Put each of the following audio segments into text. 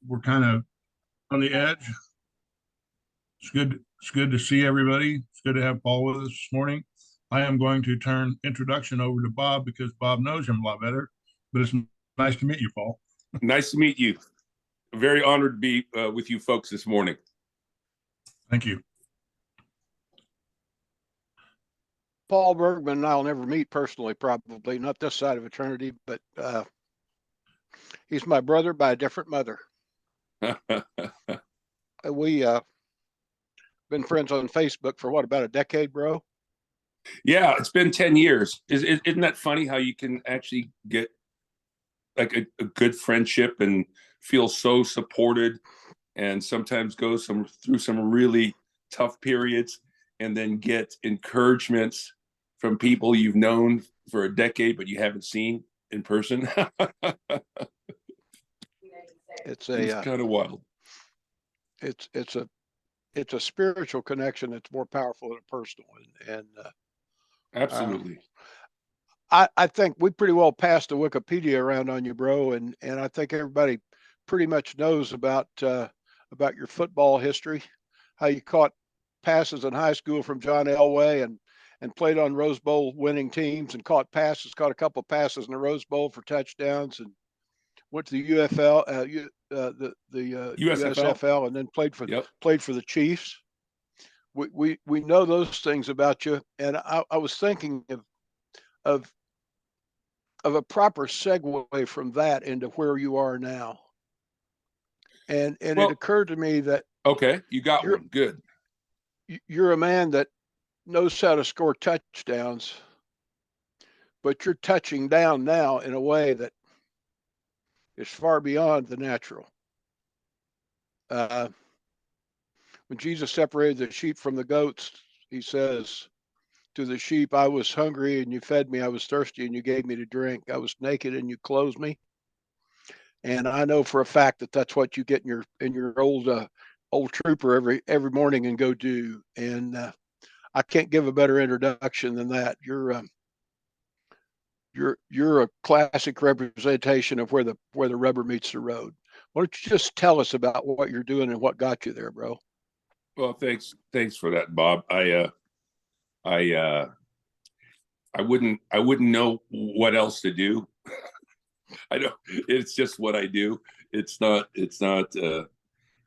we're kind of on the edge. It's good. It's good to see everybody. It's good to have Paul with us this morning. I am going to turn introduction over to Bob because Bob knows him a lot better. But it's nice to meet you, Paul. Nice to meet you. Very honored to be with you folks this morning. Thank you. Paul Bergmann and I'll never meet personally, probably not this side of eternity, but he's my brother by a different mother. We been friends on Facebook for what, about a decade, bro? Yeah, it's been 10 years. Isn't that funny how you can actually get like a good friendship and feel so supported, and sometimes go through some really tough periods and then get encouragements from people you've known for a decade but you haven't seen in person. It's kind of wild. It's a spiritual connection that's more powerful than a personal, and Absolutely. I think we pretty well passed the Wikipedia around on you, bro, and I think everybody pretty much knows about your football history, how you caught passes in high school from John Elway and played on Rose Bowl winning teams and caught a couple of passes in the Rose Bowl for touchdowns, and went to the UFL, the USFL, and then played for the Chiefs. We know those things about you, and I was thinking of a proper segue from that into where you are now, and it occurred to me that okay, you got one. Good. You're a man that knows how to score touchdowns, but you're touching down now in a way that is far beyond the natural. When Jesus separated the sheep from the goats, he says to the sheep, I was hungry and you fed me. I was thirsty and you gave me to drink. I was naked and you clothed me. And I know for a fact that that's what you get in your old trooper every morning and go do. And I can't give a better introduction than that. You're a classic representation of where the rubber meets the road. Why don't you just tell us about what you're doing and what got you there, bro? Well, thanks for that, Bob. I wouldn't know what else to do. I know it's just what I do. It's not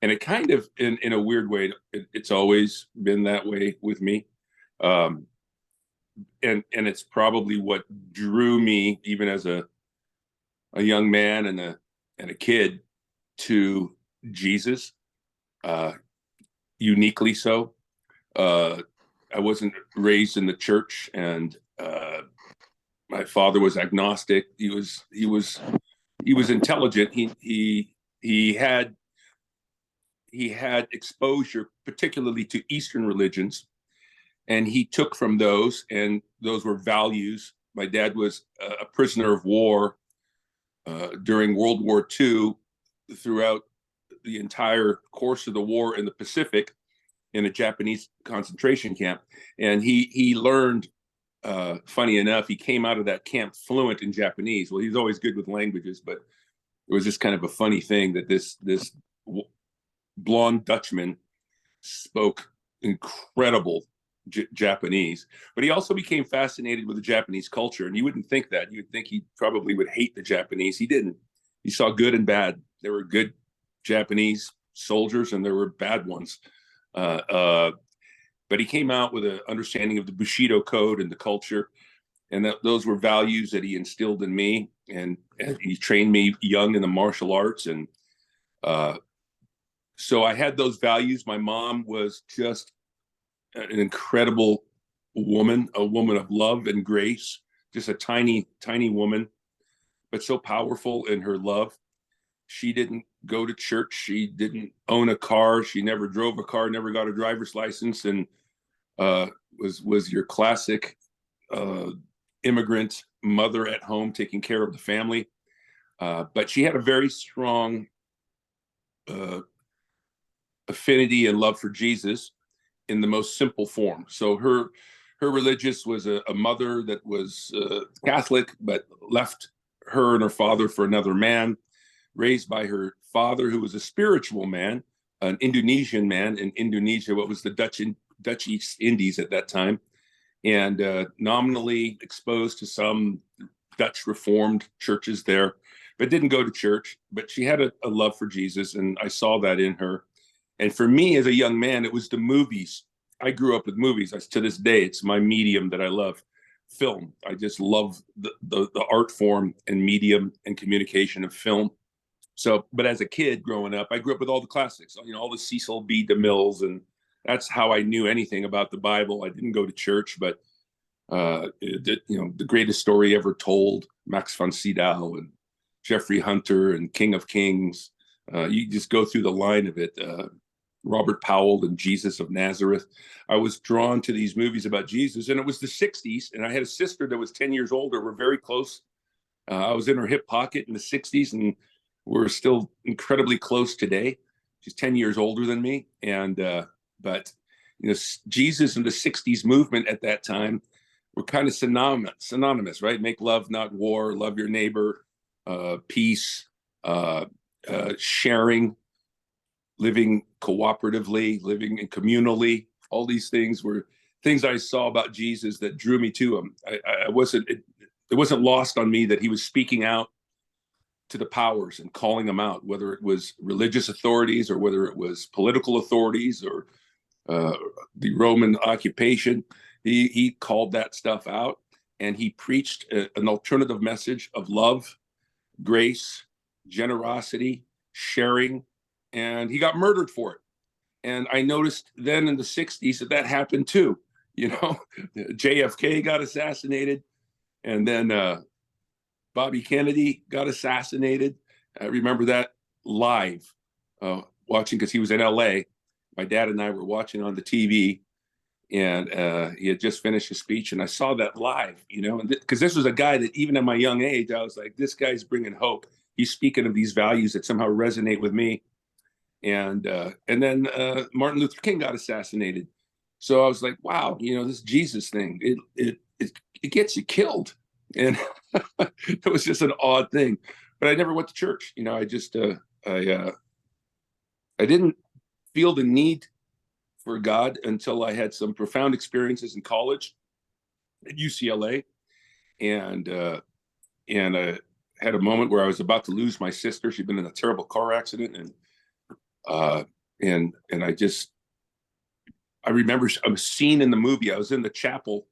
and it kind of in a weird way, it's always been that way with me. And it's probably what drew me even as a young man and a kid to Jesus, uniquely so. I wasn't raised in the church, and my father was agnostic. He was intelligent. He had exposure, particularly to Eastern religions, and he took from those, and those were values. My dad was a prisoner of war during World War II, throughout the entire course of the war in the Pacific, in a Japanese concentration camp. And he learned, funny enough, he came out of that camp fluent in Japanese. Well, he's always good with languages, but it was just kind of a funny thing that this blonde Dutchman spoke incredible Japanese, but he also became fascinated with the Japanese culture. And you wouldn't think that. You'd think he probably would hate the Japanese. He didn't. He saw good and bad. There were good Japanese soldiers and there were bad ones. But he came out with an understanding of the Bushido code and the culture, and those were values that he instilled in me. And he trained me young in the martial arts, and so I had those values. My mom was just an incredible woman, a woman of love and grace, just a tiny woman, but so powerful in her love. She didn't go to church. She didn't own a car. She never drove a car, never got a driver's license, and was your classic immigrant mother at home taking care of the family. But she had a very strong affinity and love for Jesus in the most simple form. So her religious was a mother that was Catholic, but left her and her father for another man. raised by her father, who was a spiritual man, an Indonesian man in Indonesia, what was the Dutch East Indies at that time, and nominally exposed to some Dutch Reformed churches there, but didn't go to church. But she had a love for Jesus, and I saw that in her. And for me as a young man, it was the movies. I grew up with movies. To this day, it's my medium that I love. Film. I just love the art form and medium and communication of film. So, but as a kid growing up, I grew up with all the classics, all the Cecil B. DeMilles, and that's how I knew anything about the Bible. I didn't go to church, but the greatest story ever told, Max von Sydow and Jeffrey Hunter and King of Kings. You just go through the line of it. Robert Powell and Jesus of Nazareth. I was drawn to these movies about Jesus, and it was the 60s, and I had a sister that was 10 years older. We're very close. I was in her hip pocket in the 60s, and we're still incredibly close today. She's 10 years older than me. But Jesus and the 60s movement at that time were kind of synonymous, right? Make love, not war, love your neighbor, peace, sharing, living cooperatively, living communally. All these things were things I saw about Jesus that drew me to him. It wasn't lost on me that he was speaking out to the powers and calling them out, whether it was religious authorities or whether it was political authorities or the Roman occupation. He called that stuff out, and he preached an alternative message of love, grace, generosity, sharing, and he got murdered for it. And I noticed then in the 60s that happened too. JFK got assassinated, and then Bobby Kennedy got assassinated. I remember that live, watching, because he was in LA. My dad and I were watching on the TV, and he had just finished his speech, and I saw that live, because this was a guy that even at my young age, I was like, this guy's bringing hope. He's speaking of these values that somehow resonate with me. And then Martin Luther King got assassinated. So I was like, wow, this Jesus thing, it gets you killed. And it was just an odd thing. But I never went to church. I just I didn't feel the need for God until I had some profound experiences in college at UCLA, and I had a moment where I was about to lose my sister. She'd been in a terrible car accident, and I remember a scene in the movie. I was in the chapel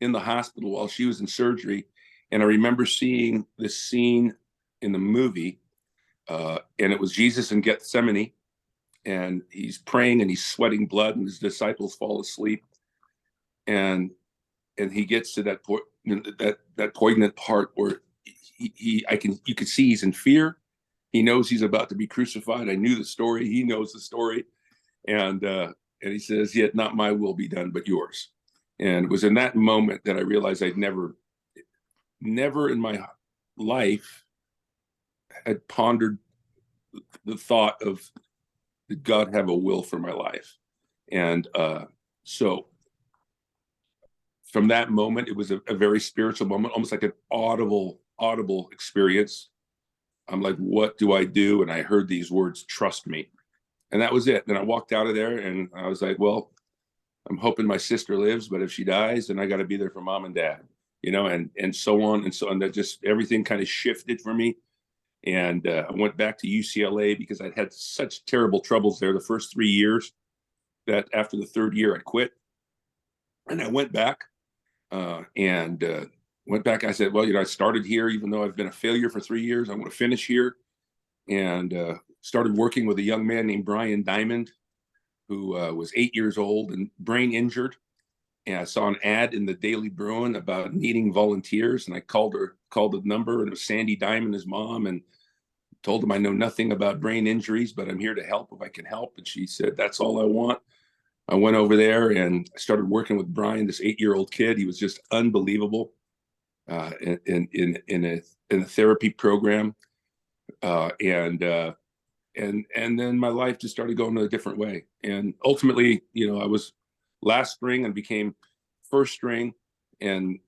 in the hospital while she was in surgery, and I remember seeing this scene in the movie, and it was Jesus in Gethsemane, and he's praying and he's sweating blood, and his disciples fall asleep, and he gets to that point, that poignant part where you could see he's in fear. He knows he's about to be crucified. I knew the story. He knows the story, and he says, "Yet not my will be done, but yours." And it was in that moment that I realized I'd never in my life had pondered the thought of, did God have a will for my life? And so from that moment, it was a very spiritual moment, almost like an audible experience. I'm like, what do I do? And I heard these words, trust me. And that was it. And I walked out of there, and I was like, well, I'm hoping my sister lives, but if she dies, then I got to be there for mom and dad, and so on and so on. That just, everything kind of shifted for me. And I went back to UCLA because I'd had such terrible troubles there the first 3 years that after the third year I quit. And I went back I said, well, I started here, even though I've been a failure for 3 years, I want to finish here. And started working with a young man named Brian Diamond, who was 8 years old and brain injured. And I saw an ad in the Daily Bruin about needing volunteers. And I called the number, and it was Sandy Diamond, his mom, and told him I know nothing about brain injuries, but I'm here to help if I can help. And she said, that's all I want. I went over there and I started working with Brian, this 8-year-old kid. He was just unbelievable in a therapy program. And then my life just started going in a different way. And ultimately, I was last string and became first string, and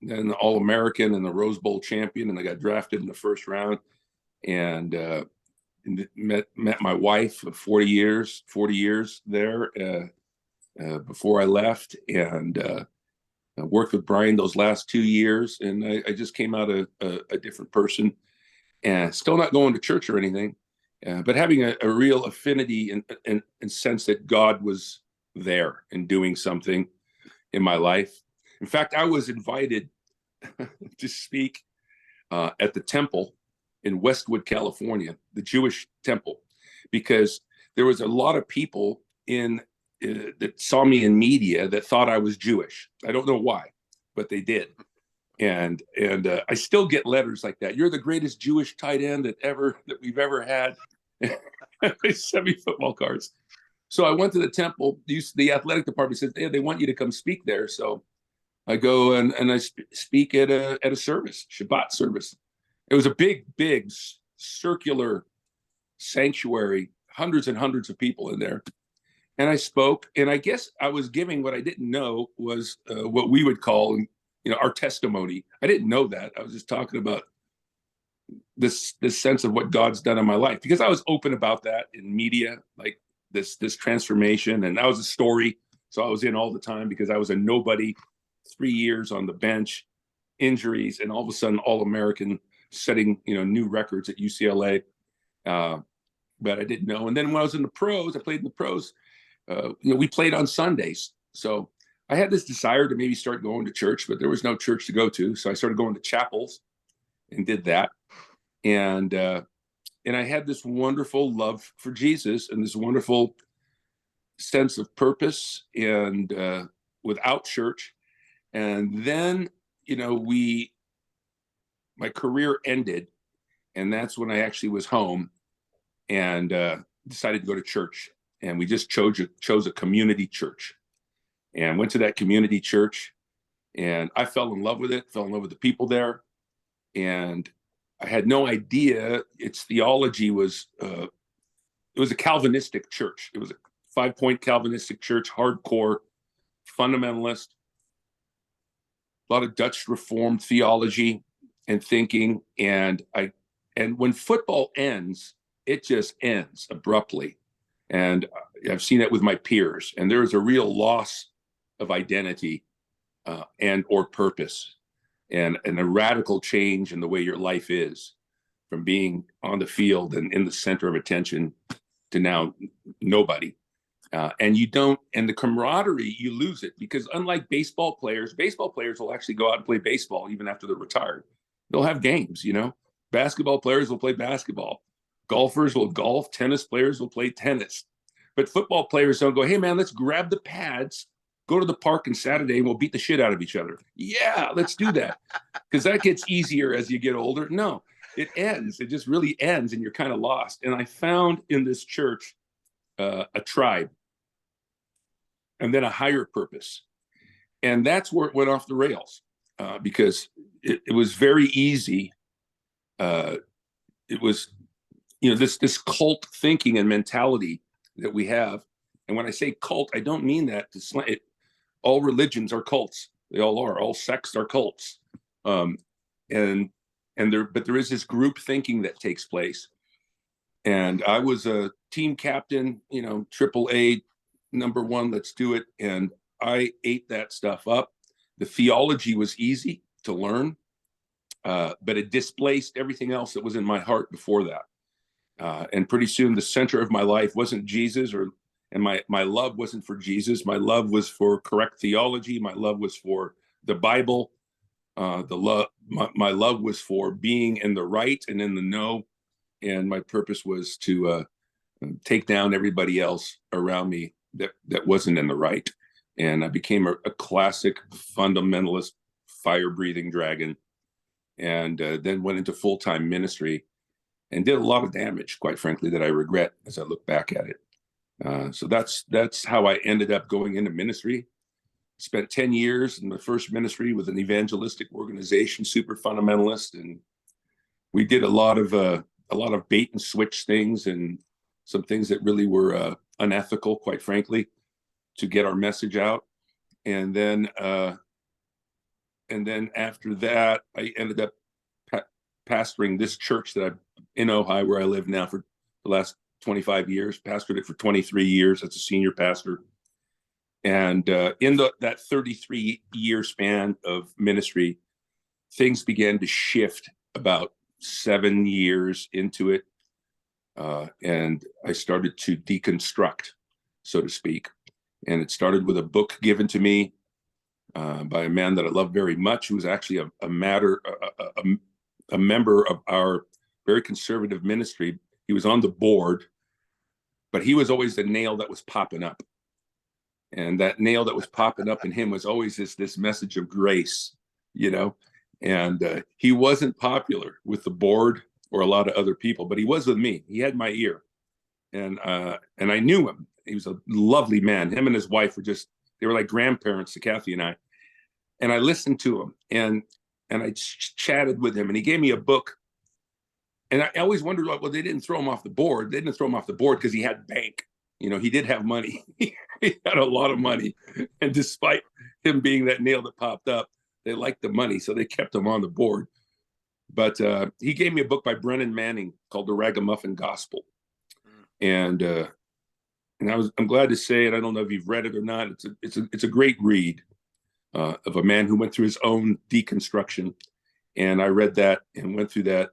then All-American and the Rose Bowl champion. And I got drafted in the first round. And and met my wife of 40 years there before I left, and I worked with Brian those last 2 years, and I just came out a different person, and still not going to church or anything, but having a real affinity and sense that God was there and doing something in my life. In fact, I was invited to speak at the temple in Westwood, California, the Jewish temple, because there was a lot of people that saw me in media that thought I was Jewish. I don't know why, but they did. And I still get letters like that. You're the greatest Jewish tight end that we've ever had. They sent me football cards. So I went to the temple. The athletic department said, hey, they want you to come speak there. So I go and I speak at a service, Shabbat service. It was a big circular sanctuary, hundreds and hundreds of people in there. And I spoke, and I guess I was giving what I didn't know was what we would call, our testimony. I didn't know that. I was just talking about this sense of what God's done in my life, because I was open about that in media, like this transformation, and that was a story. So I was in all the time because I was a nobody, 3 years on the bench, injuries, and all of a sudden All-American, setting new records at UCLA. But I didn't know. And then when I was in the pros, I played in the pros. We played on Sundays. So I had this desire to maybe start going to church, but there was no church to go to. So I started going to chapels and did that. And I had this wonderful love for Jesus and this wonderful sense of purpose and without church. And then, my career ended, and that's when I actually was home and decided to go to church. And we just chose a community church, and went to that community church, and I fell in love with it, fell in love with the people there. And I had no idea its theology was, it was a Calvinistic church. It was a 5-point Calvinistic church, hardcore, fundamentalist, a lot of Dutch Reformed theology and thinking. And when football ends, it just ends abruptly. And I've seen it with my peers, and there is a real loss of identity and or purpose, and a radical change in the way your life is, from being on the field and in the center of attention to now nobody. And the camaraderie, you lose it, because unlike baseball players will actually go out and play baseball even after they're retired. They'll have games, Basketball players will play basketball. Golfers will golf. Tennis players will play tennis. But football players don't go, hey, man, let's grab the pads, go to the park on Saturday, and we'll beat the shit out of each other. Yeah, let's do that. Because that gets easier as you get older. No, it ends. It just really ends, and you're kind of lost. And I found in this church a tribe, and then a higher purpose. And that's where it went off the rails, because it was very easy. It was, this cult thinking and mentality that we have. And when I say cult, I don't mean that to slant it. All religions are cults. They all are. All sects are cults. But there is this group thinking that takes place. And I was a team captain, AAA, number one, let's do it. And I ate that stuff up. The theology was easy to learn, but it displaced everything else that was in my heart before that. And pretty soon the center of my life wasn't Jesus, and my love wasn't for Jesus. My love was for correct theology. My love was for the Bible. My love was for being in the right and in the know. And my purpose was to take down everybody else around me that wasn't in the right. And I became a classic fundamentalist, fire-breathing dragon, and then went into full-time ministry and did a lot of damage, quite frankly, that I regret as I look back at it. So that's how I ended up going into ministry. Spent 10 years in my first ministry with an evangelistic organization, super fundamentalist, and we did a lot of bait and switch things, and some things that really were unethical, quite frankly, to get our message out. And then after that, I ended up pastoring this church that in Ojai, where I live now, for the last 25 years, pastored it for 23 years as a senior pastor. And in that 33-year span of ministry, things began to shift about 7 years into it. And I started to deconstruct, so to speak. And it started with a book given to me by a man that I love very much, who was actually a member of our very conservative ministry. He was on the board, but he was always the nail that was popping up. And that nail that was popping up in him was always this message of grace, you know. And he wasn't popular with the board or a lot of other people, but he was with me. He had my ear, and I knew him. He was a lovely man. Him and his wife they were like grandparents to Kathy and I. And I listened to him, and I chatted with him, and he gave me a book. And I always wondered, well, they didn't throw him off the board. They didn't throw him off the board because he had bank. You know, he did have money. He had a lot of money. And despite him being that nail that popped up, they liked the money, so they kept him on the board. But he gave me a book by Brennan Manning called The Ragamuffin Gospel. And I'm glad to say, and I don't know if you've read it or not, it's a great read of a man who went through his own deconstruction. And I read that and went through that.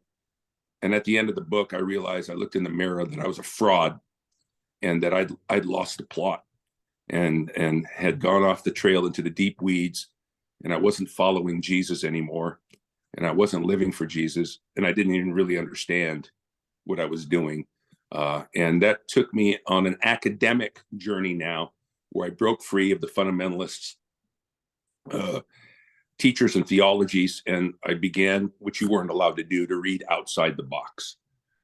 And at the end of the book, I realized, I looked in the mirror, that I was a fraud, and that I'd lost the plot, and had gone off the trail into the deep weeds, and I wasn't following Jesus anymore, and I wasn't living for Jesus, and I didn't even really understand what I was doing. And that took me on an academic journey now, where I broke free of the fundamentalists, teachers and theologies, and I began, which you weren't allowed to do, to read outside the box,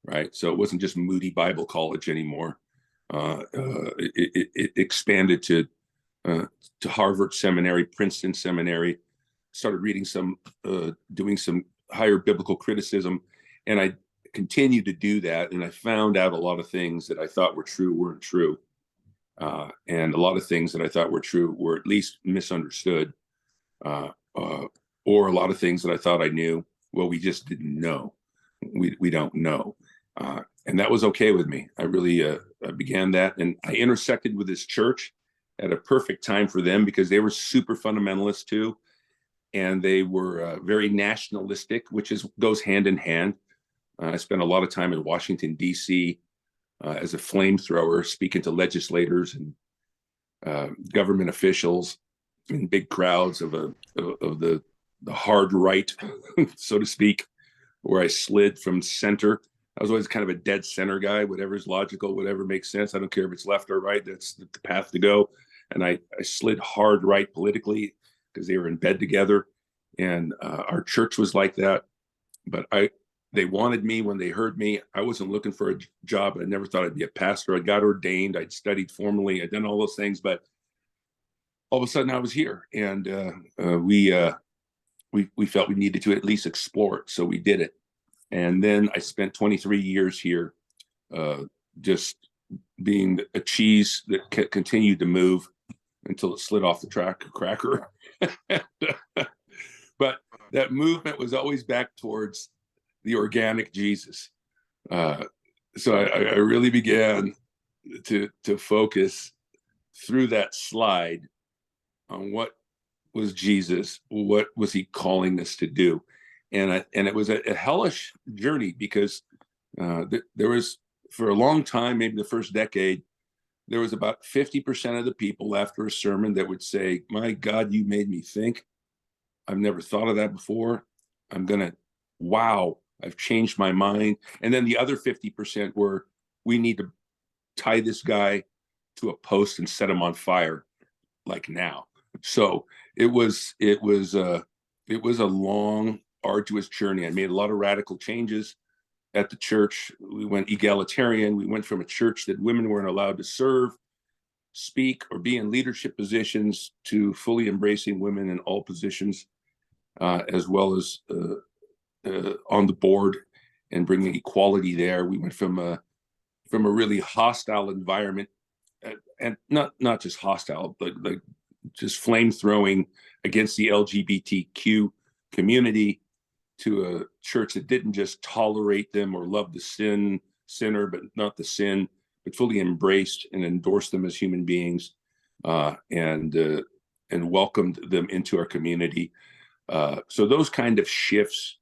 right? So it wasn't just Moody Bible College anymore. It expanded to Harvard Seminary, Princeton Seminary. Started reading doing some higher biblical criticism, and I continued to do that. And I found out a lot of things that I thought were true weren't true, and a lot of things that I thought were true were at least misunderstood, or a lot of things that I thought I knew, well, we just didn't know. We don't know. And that was okay with me. I really began that, and I intersected with this church at a perfect time for them, because they were super fundamentalist too, and they were very nationalistic, which goes hand in hand. I spent a lot of time in Washington, D.C. As a flamethrower, speaking to legislators and government officials in big crowds of the hard right, so to speak, where I slid from center. I was always kind of a dead center guy, whatever is logical, whatever makes sense. I don't care if it's left or right, that's the path to go. And I slid hard right politically, because they were in bed together. And our church was like that. But they wanted me when they heard me. I wasn't looking for a job. I never thought I'd be a pastor. I got ordained. I'd studied formally. I'd done all those things. But all of a sudden I was here. And we felt we needed to at least explore it. So we did it. And then I spent 23 years here, just being a cheese that continued to move until it slid off the cracker. But that movement was always back towards the organic Jesus. So I really began to focus through that slide on what was Jesus, what was he calling us to do. And it was a hellish journey, because there was, for a long time, maybe the first decade, there was about 50% of the people after a sermon that would say, my God, you made me think. I've never thought of that before. Wow, I've changed my mind. And then the other 50% were, we need to tie this guy to a post and set him on fire, like now. So it was a long, arduous journey. I made a lot of radical changes at the church. We went egalitarian. We went from a church that women weren't allowed to serve, speak, or be in leadership positions, to fully embracing women in all positions, as well as on the board, and bringing equality there. We went from a really hostile environment, and not just hostile, but like just flame throwing against the LGBTQ community, to a church that didn't just tolerate them or love the sin sinner, but not the sin, but fully embraced and endorsed them as human beings, and welcomed them into our community. So those kind of shifts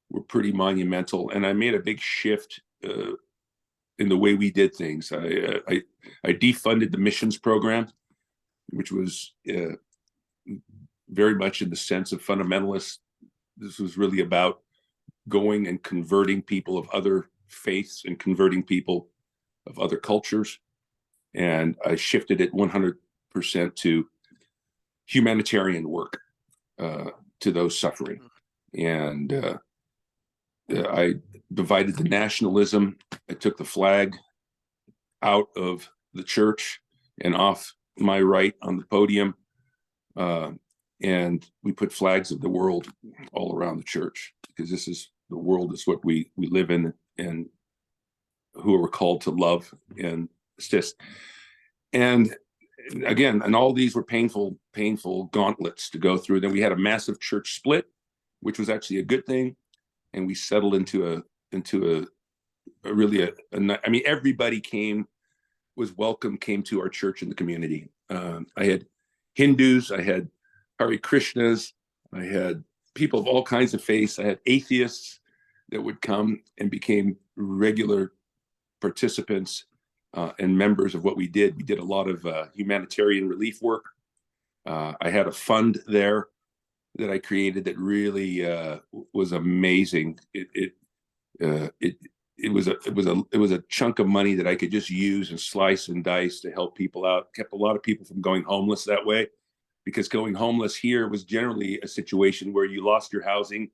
were pretty monumental, and I made a big shift in the way we did things. I defunded the missions program, which was very much in the sense of fundamentalist. This was really about going and converting people of other faiths and converting people of other cultures. And I shifted it 100% to humanitarian work to those suffering. And I divided the nationalism. I took the flag out of the church and off my right on the podium. And we put flags of the world all around the church, because this is the world is what we live in, and who we're called to love and assist. And again, and all these were painful gauntlets to go through. Then we had a massive church split, which was actually a good thing. And we settled into a really, I mean, everybody was welcome, came to our church in the community. I had Hindus, I had Hare Krishnas, I had people of all kinds of faiths. I had atheists that would come and became regular participants and members of what we did. We did a lot of humanitarian relief work. I had a fund there that I created that really was amazing. It was a chunk of money that I could just use and slice and dice to help people out. Kept a lot of people from going homeless that way, because going homeless here was generally a situation where you lost your housing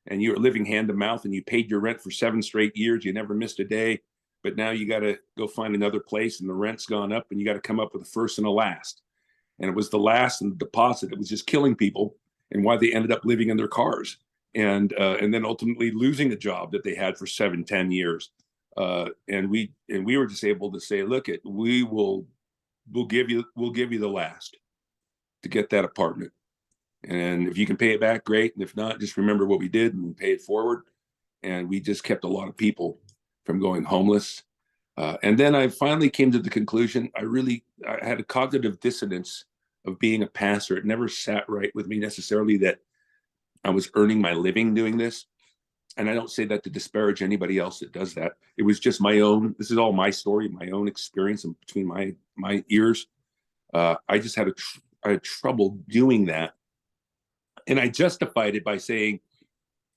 and you were living hand to mouth, and you paid your rent for 7 straight years. You never missed a day, but now you got to go find another place, and the rent's gone up, and you got to come up with a first and a last. And it was the last and the deposit that was just killing people, and why they ended up living in their cars, and then ultimately losing a job that they had for 7-10 years. And we were just able to say, look, we'll give you the last to get that apartment. And if you can pay it back, great. And if not, just remember what we did and pay it forward. And we just kept a lot of people from going homeless. And then I finally came to the conclusion, I had a cognitive dissonance of being a pastor. It never sat right with me necessarily that I was earning my living doing this. And I don't say that to disparage anybody else that does that. It was just my own, this is all my story, my own experience, and between my ears. I just had trouble doing that. And I justified it by saying,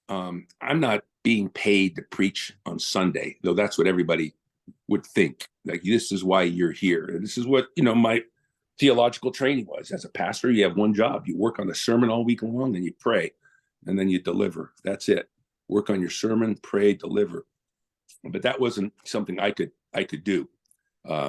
I'm not being paid to preach on Sunday, though that's what everybody would think. Like, this is why you're here. And this is what, my theological training was. As a pastor, you have one job. You work on a sermon all week long, and you pray, and then you deliver. That's it. Work on your sermon, pray, deliver. But that wasn't something I could do.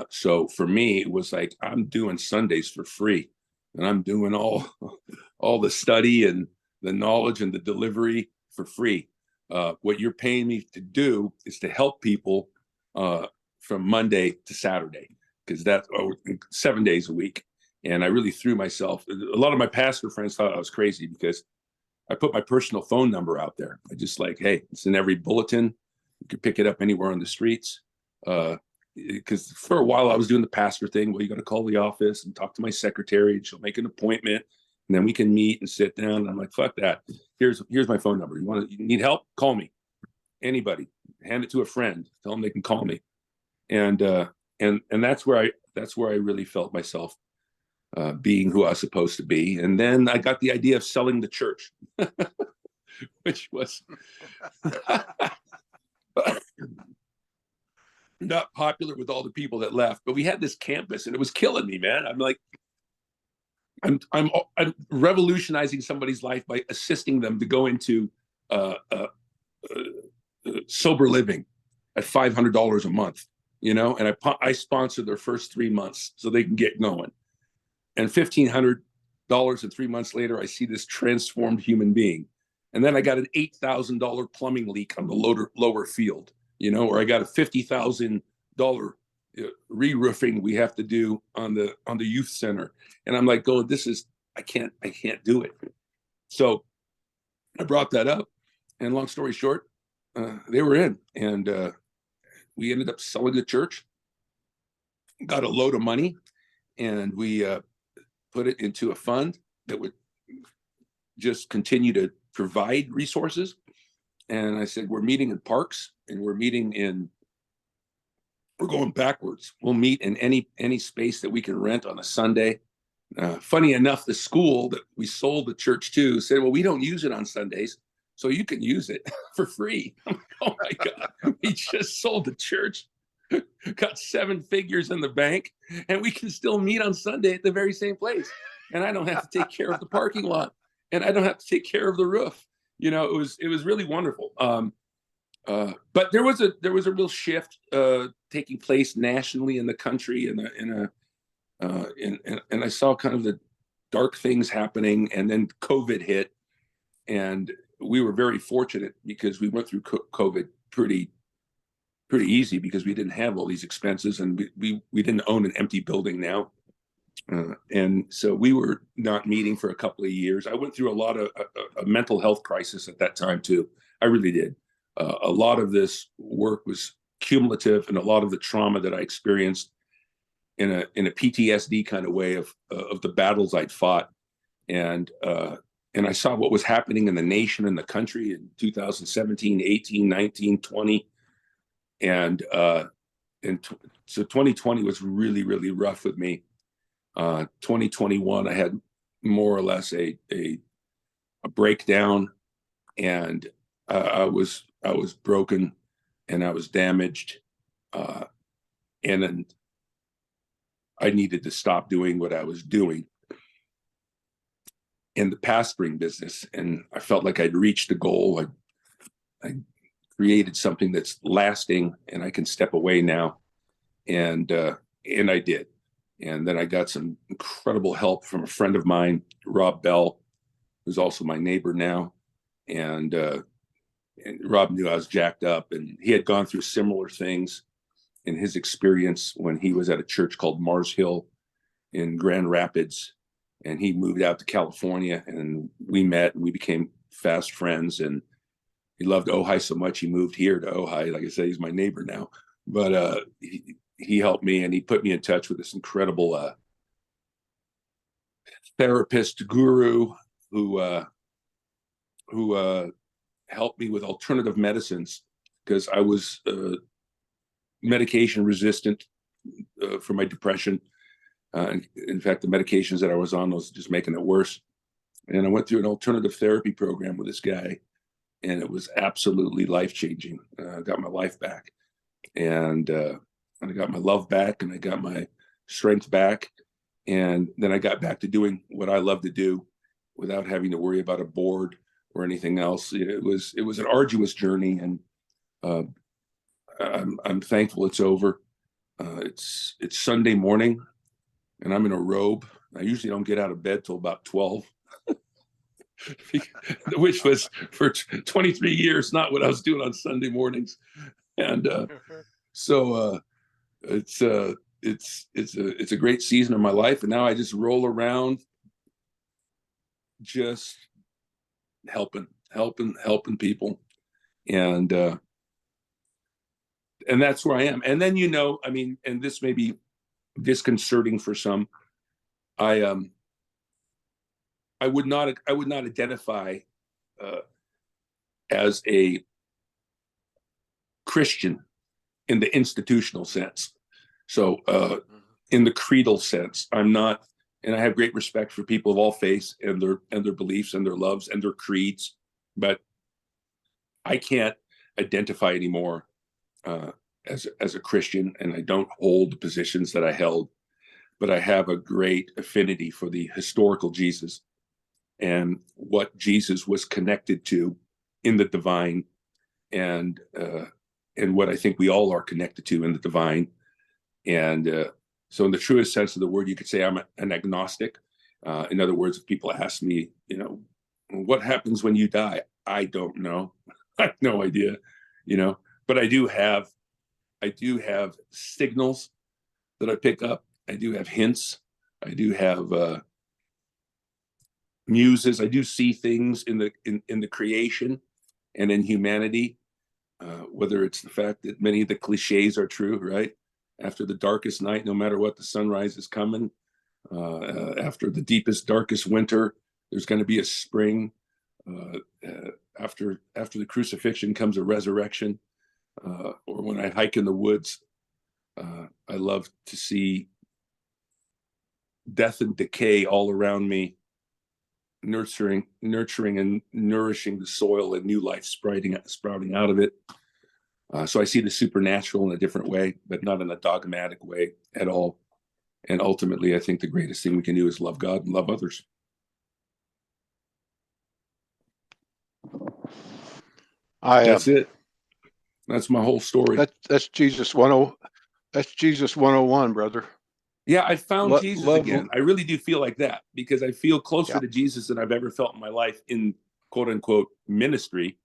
So for me, it was like, I'm doing Sundays for free, and I'm doing all the study and the knowledge and the delivery for free. What you're paying me to do is to help people from Monday to Saturday, because that's 7 days a week. And I really threw myself. A lot of my pastor friends thought I was crazy because I put my personal phone number out there. I just like, hey, it's in every bulletin. You can pick it up anywhere on the streets. Because for a while I was doing the pastor thing. Well, you got to call the office and talk to my secretary, and she'll make an appointment, and then we can meet and sit down. And I'm like, fuck that. Here's my phone number. You need help? Call me. Anybody. Hand it to a friend. Tell them they can call me. And that's where I really felt myself being who I was supposed to be. And then I got the idea of selling the church, which was not popular with all the people that left. But we had this campus, and it was killing me, man. I'm like, I'm revolutionizing somebody's life by assisting them to go into sober living at $500 a month, and I sponsor their first 3 months so they can get going. And $1,500 and 3 months later, I see this transformed human being. And then I got an $8,000 plumbing leak on the lower field, or I got a $50,000 re-roofing we have to do on the youth center. And I'm like, I can't do it. So I brought that up, and long story short, they were in, and we ended up selling the church, got a load of money, and we put it into a fund that would just continue to provide resources. And I said, we're meeting in parks, and we're going backwards. We'll meet in any space that we can rent on a Sunday. Funny enough, the school that we sold the church to said, well, we don't use it on Sundays, so you can use it for free. I'm like, oh my God, we just sold the church, got 7 figures in the bank, and we can still meet on Sunday at the very same place. And I don't have to take care of the parking lot, and I don't have to take care of the roof. It was really wonderful. But there was a real shift taking place nationally in the country, and I saw kind of the dark things happening, and then COVID hit, and we were very fortunate because we went through COVID pretty easy because we didn't have all these expenses, and we didn't own an empty building now, and so we were not meeting for a couple of years. I went through a lot of a mental health crisis at that time too. I really did. A lot of this work was cumulative, and a lot of the trauma that I experienced in a PTSD kind of way of the battles I'd fought, and I saw what was happening in the nation and the country in 2017, 18, 19, 20, and so 2020 was really, really rough with me. 2021, I had more or less a breakdown, and I was broken, and I was damaged, and then I needed to stop doing what I was doing in the pastoring business, and I felt like I'd reached a goal. I created something that's lasting, and I can step away now, and I did. And then I got some incredible help from a friend of mine, Rob Bell, who's also my neighbor now, and Rob knew I was jacked up, and he had gone through similar things in his experience when he was at a church called Mars Hill in Grand Rapids, and he moved out to California, and we met, and we became fast friends, and he loved Ojai so much he moved here to Ojai. Like I said, he's my neighbor now, but he helped me, and he put me in touch with this incredible therapist guru who helped me with alternative medicines, because I was medication resistant for my depression. In fact, the medications that I was on was just making it worse. And I went through an alternative therapy program with this guy, and it was absolutely life-changing. I got my life back, and I got my love back, and I got my strength back. And then I got back to doing what I love to do without having to worry about a board or anything else. It was an arduous journey, and I'm thankful it's over. It's Sunday morning, and I'm in a robe. I usually don't get out of bed till about 12, which was for 23 years not what I was doing on Sunday mornings. And so it's a great season of my life, and now I just roll around, just helping people, and that's where I am. And then, I mean, and this may be disconcerting for some, I would not identify as a Christian in the institutional sense. So in the creedal sense, I'm not, and I have great respect for people of all faiths and their beliefs and their loves and their creeds, but I can't identify anymore as a Christian, and I don't hold the positions that I held, but I have a great affinity for the historical Jesus and what Jesus was connected to in the divine, and what I think we all are connected to in the divine. And so in the truest sense of the word, you could say I'm an agnostic. In other words, if people ask me, what happens when you die? I don't know. I have no idea, but I do have signals that I pick up. I do have hints. I do have muses. I do see things in the creation and in humanity whether it's the fact that many of the cliches are true, right? After the darkest night, no matter what, the sunrise is coming. After the deepest, darkest winter, there's going to be a spring. After the crucifixion comes a resurrection. Or when I hike in the woods, I love to see death and decay all around me, nurturing and nourishing the soil and new life sprouting out of it. So I see the supernatural in a different way, but not in a dogmatic way at all. And ultimately, I think the greatest thing we can do is love God and love others. That's it. That's my whole story. That's Jesus 101, brother. Yeah, I found Jesus again. I really do feel like that, because I feel closer to Jesus than I've ever felt in my life in quote unquote ministry.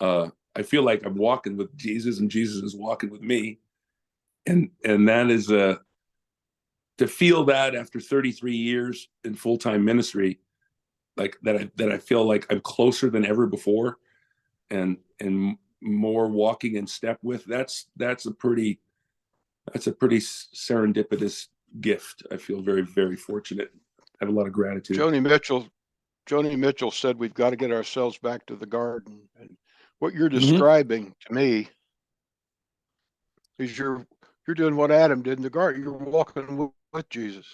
I feel like I'm walking with Jesus and Jesus is walking with me. And that is to feel that after 33 years in full-time ministry, like that I feel like I'm closer than ever before and more walking in step with. That's a pretty serendipitous gift. I feel very, very fortunate. I have a lot of gratitude. Joni Mitchell said we've got to get ourselves back to the garden. And what you're describing to me is you're doing what Adam did in the garden. You're walking with Jesus.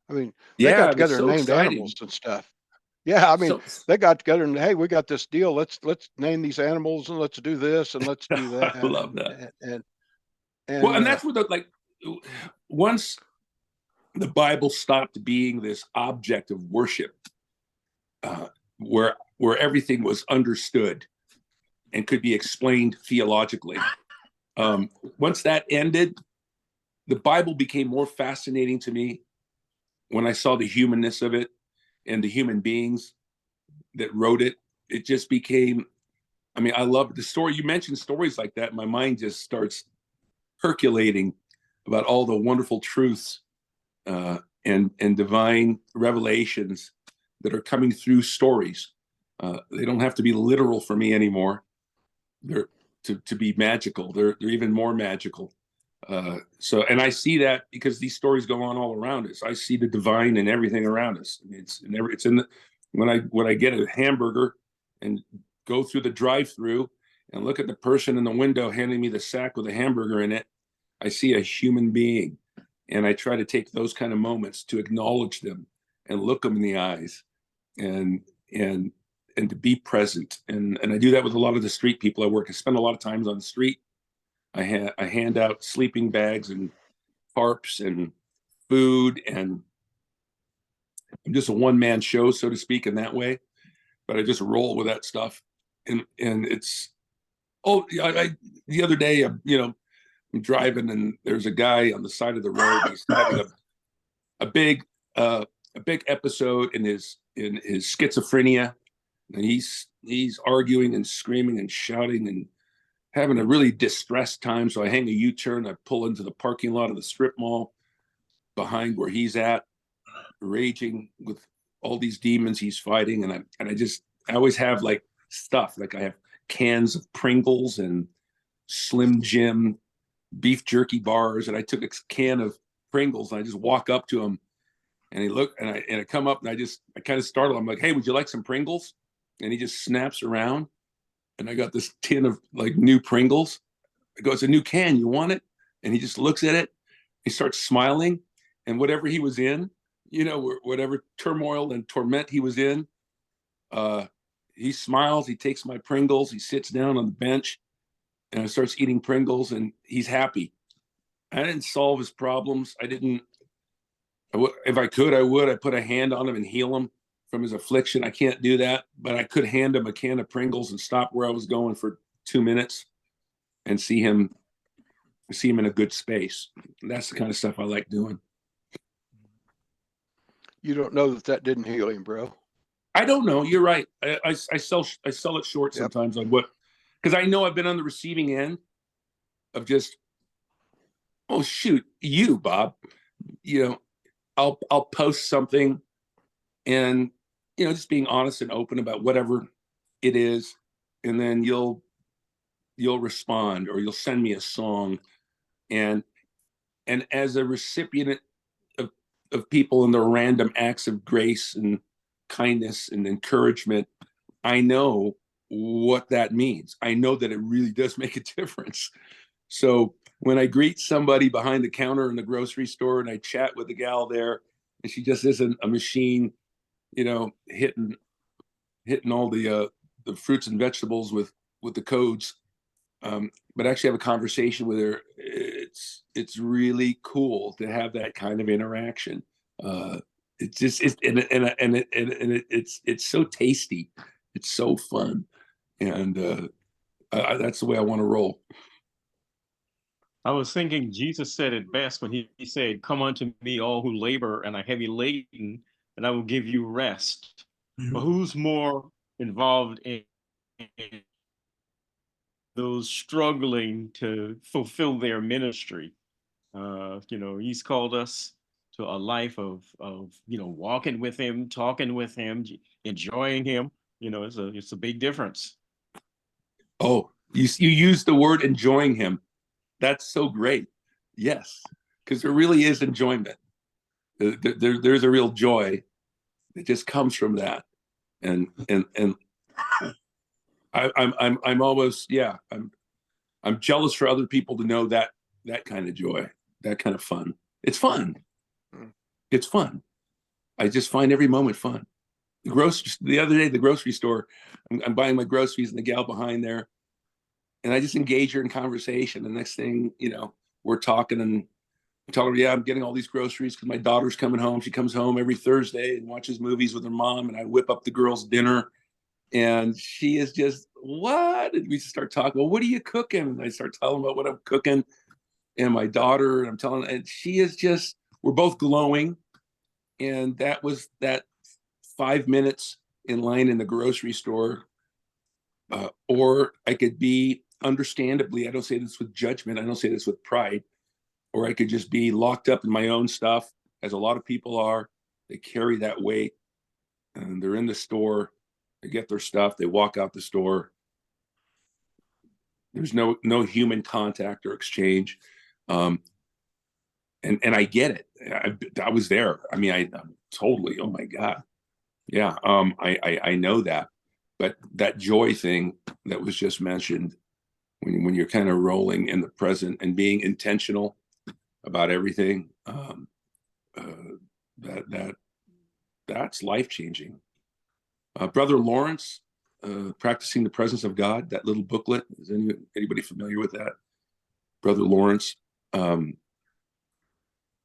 I mean, they got together and named animals and stuff. Yeah, I mean, they got together and, hey, we got this deal. Let's name these animals and let's do this and let's do that. I love that. And that's where once the Bible stopped being this object of worship, where everything was understood and could be explained theologically. Once that ended, the Bible became more fascinating to me when I saw the humanness of it and the human beings that wrote it. It just became, I mean, I love the story. You mentioned stories like that. My mind just starts percolating about all the wonderful truths and divine revelations that are coming through stories. They don't have to be literal for me anymore. They're to be magical. They're even more magical. And I see that because these stories go on all around us. I see the divine in everything around us. It's in the when I get a hamburger and go through the drive-through and look at the person in the window handing me the sack with a hamburger in it, I see a human being, and I try to take those kind of moments to acknowledge them and look them in the eyes and to be present. And I do that with a lot of the street people I work. I spend a lot of times on the street. I hand out sleeping bags and tarps and food, and I'm just a one-man show, so to speak, in that way. But I just roll with that stuff, and it's the other day, I'm driving and there's a guy on the side of the road. He's having a big episode in his schizophrenia, and he's arguing and screaming and shouting and having a really distressed time. So I hang a U-turn, I pull into the parking lot of the strip mall behind where he's at, raging with all these demons he's fighting. And I always have like stuff, like I have cans of Pringles and Slim Jim beef jerky bars. And I took a can of Pringles and I just walk up to him and he looked, and I come up and I kind of startle. I'm like, hey, would you like some Pringles? And he just snaps around. And I got this tin of like new Pringles. I go, it's a new can. You want it? And he just looks at it. He starts smiling. And whatever he was in, whatever turmoil and torment he was in, he smiles. He takes my Pringles. He sits down on the bench and starts eating Pringles. And he's happy. I didn't solve his problems. If I could, I would. I put a hand on him and heal him from his affliction. I can't do that, but I could hand him a can of Pringles and stop where I was going for 2 minutes and see him in a good space. And that's the kind of stuff I like doing. You don't know that didn't heal him, bro. I don't know. You're right. I sell it short sometimes on what, because I know I've been on the receiving end of just, oh shoot, you, Bob, I'll post something and just being honest and open about whatever it is, and then you'll you'll respond or you'll send me a song. And as a recipient of people and their random acts of grace and kindness and encouragement, I know what that means. I know that it really does make a difference. So when I greet somebody behind the counter in the grocery store and I chat with the gal there, and she just isn't a machine, hitting all the fruits and vegetables with the codes, but actually have a conversation with her. It's really cool to have that kind of interaction. It's just it's so tasty. It's so fun, and that's the way I want to roll. I was thinking Jesus said it best when he said, "Come unto me, all who labor and are heavy laden, and I will give you rest." But who's more involved in those struggling to fulfill their ministry? He's called us to a life of walking with him, talking with him, enjoying him. It's a big difference. Oh, you use the word enjoying him. That's so great. Yes, because there really is enjoyment. There's a real joy that just comes from that, and I'm almost, yeah, I'm jealous for other people to know that kind of joy, that kind of fun. It's fun. It's fun. I just find every moment fun. The other day, the grocery store, I'm buying my groceries and the gal behind there, and I just engage her in conversation. The next thing, we're talking and I tell her, yeah, I'm getting all these groceries because my daughter's coming home. She comes home every Thursday and watches movies with her mom, and I whip up the girls' dinner. And she is just, what? And we start talking, well, what are you cooking? And I start telling about what I'm cooking. And my daughter, and I'm telling, and she is just, we're both glowing. And that was that 5 minutes in line in the grocery store. Or I could be, understandably, I don't say this with judgment, I don't say this with pride, or I could just be locked up in my own stuff, as a lot of people are. They carry that weight and they're in the store, they get their stuff, they walk out the store. There's no human contact or exchange. And I get it. I was there. I mean, I'm totally, oh my God. Yeah. I know that. But that joy thing that was just mentioned, when you're kind of rolling in the present and being intentional about everything, that's life-changing. Brother Lawrence, Practicing the Presence of God, that little booklet, is anybody familiar with that? Brother Lawrence,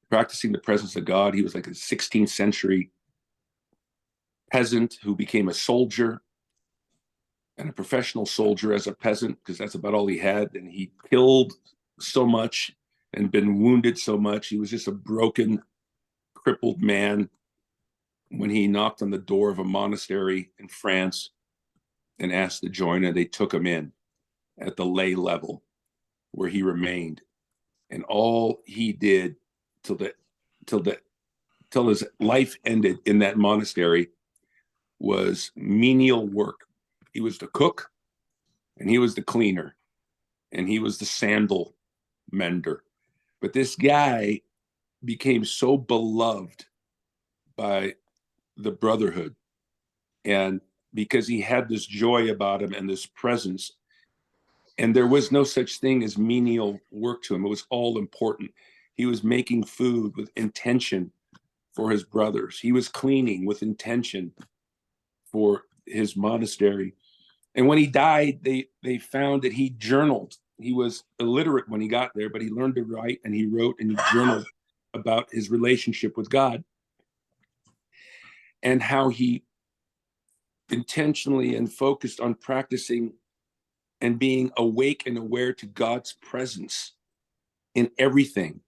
Practicing the Presence of God. He was like a 16th century peasant who became a soldier, and a professional soldier as a peasant, because that's about all he had. And he killed so much and been wounded so much. He was just a broken, crippled man when he knocked on the door of a monastery in France and asked to join, and they took him in at the lay level, where he remained. And all he did till his life ended in that monastery was menial work. He was the cook, and he was the cleaner, and he was the sandal mender. But this guy became so beloved by the brotherhood, and because he had this joy about him and this presence, and there was no such thing as menial work to him. It was all important. He was making food with intention for his brothers. He was cleaning with intention for his monastery. And when he died, they found that he journaled. He was illiterate when he got there, but he learned to write, and he wrote and he journaled about his relationship with God, and how he intentionally and focused on practicing and being awake and aware to God's presence in everything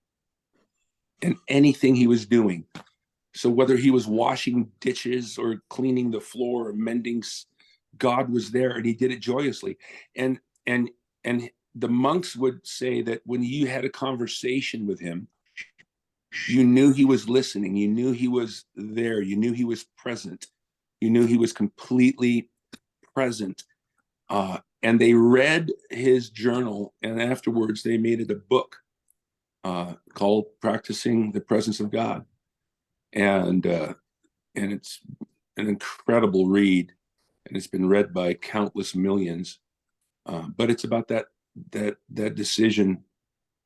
and anything he was doing. So whether he was washing dishes or cleaning the floor or mending, God was there, and he did it joyously. And the monks would say that when you had a conversation with him, you knew he was listening, you knew he was there, you knew he was present, you knew he was completely present and they read his journal, and afterwards they made it a book called Practicing the Presence of God. And it's an incredible read, and it's been read by countless millions. But it's about that decision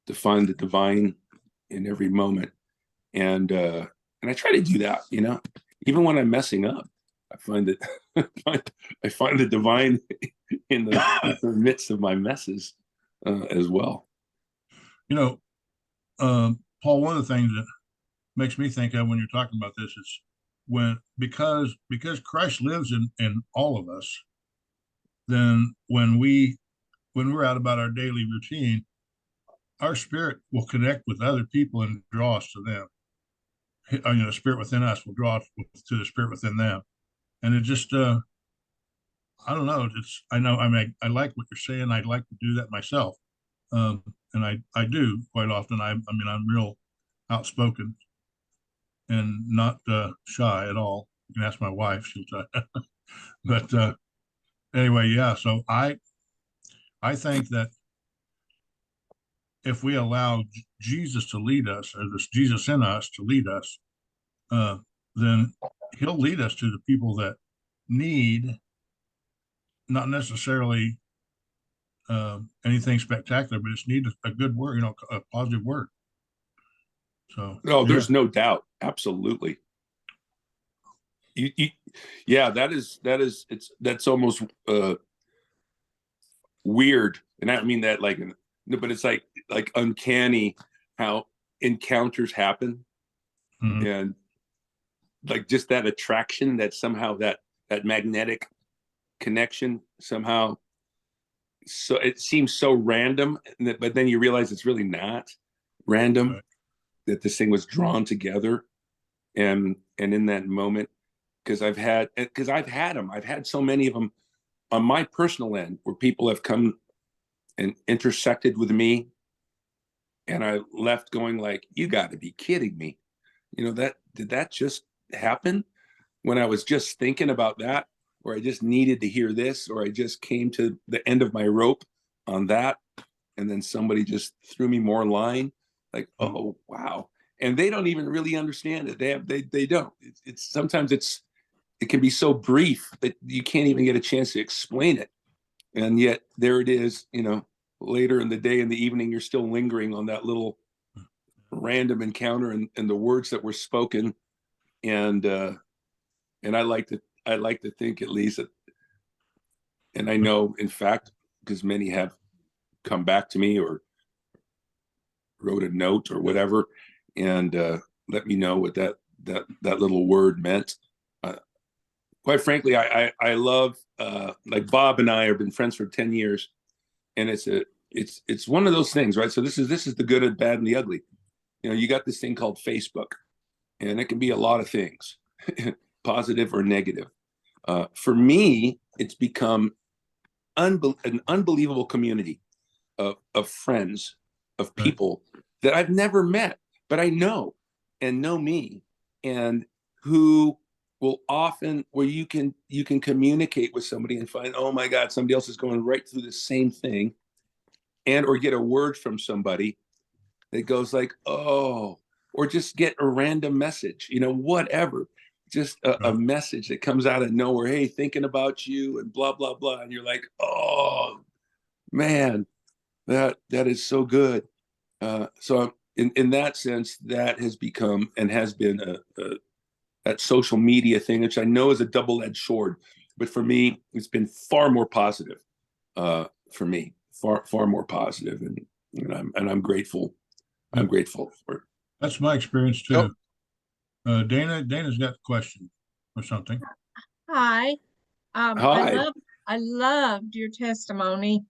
to find the divine in every moment, and I try to do that. Even when I'm messing up, I find that I find the divine in the midst of my messes as well. Paul, one of the things that makes me think of when you're talking about this is because Christ lives in all of us, then when we're out about our daily routine, our spirit will connect with other people and draw us to them. The spirit within us will draw us to the spirit within them. And it just, I don't know. I like what you're saying. I'd like to do that myself. And I do quite often. I'm real outspoken and not shy at all. You can ask my wife; she'll tell. But anyway, yeah. So I think that if we allow Jesus to lead us, or this Jesus in us to lead us, then He'll lead us to the people that need not necessarily anything spectacular, but it's need a good word, a positive word. So no, there's no doubt. Absolutely. Yeah, that's almost weird, and I don't mean that but it's like uncanny how encounters happen, and like just that attraction, that somehow that magnetic connection somehow. So it seems so random, but then you realize it's really not random. Right. That this thing was drawn together, and in that moment, because I've had them. I've had so many of them on my personal end where people have come and intersected with me, and I left going like, "You got to be kidding me!" Did that just happen when I was just thinking about that, or I just needed to hear this, or I just came to the end of my rope on that, and then somebody just threw me more line, like, oh wow, and they don't even really understand it. They don't. It's sometimes it can be so brief that you can't even get a chance to explain it, and yet there it is. Later in the day, in the evening, you're still lingering on that little random encounter and the words that were spoken, and I like to think, at least, and I know, in fact, because many have come back to me or wrote a note or whatever, and let me know what that little word meant. Quite frankly, I love, like Bob and I have been friends for 10 years, and it's one of those things, right? So this is the good, and bad, and the ugly. You got this thing called Facebook, and it can be a lot of things, positive or negative. For me, it's become an unbelievable community of friends, of people that I've never met, but I know and know me, and who will often, where you can communicate with somebody and find, oh my God, somebody else is going right through the same thing, and or get a word from somebody that goes like, oh, or just get a random message, whatever, just a message that comes out of nowhere. Hey, thinking about you, and blah, blah, blah. And you're like, oh man, that is so good. So in that sense, that has become and has been that social media thing, which I know is a double-edged sword, but for me, it's been far more positive. For me, far more positive, and I'm grateful. I'm grateful for it. That's my experience too. Dana's got a question or something. Hi. Hi. I loved your testimony.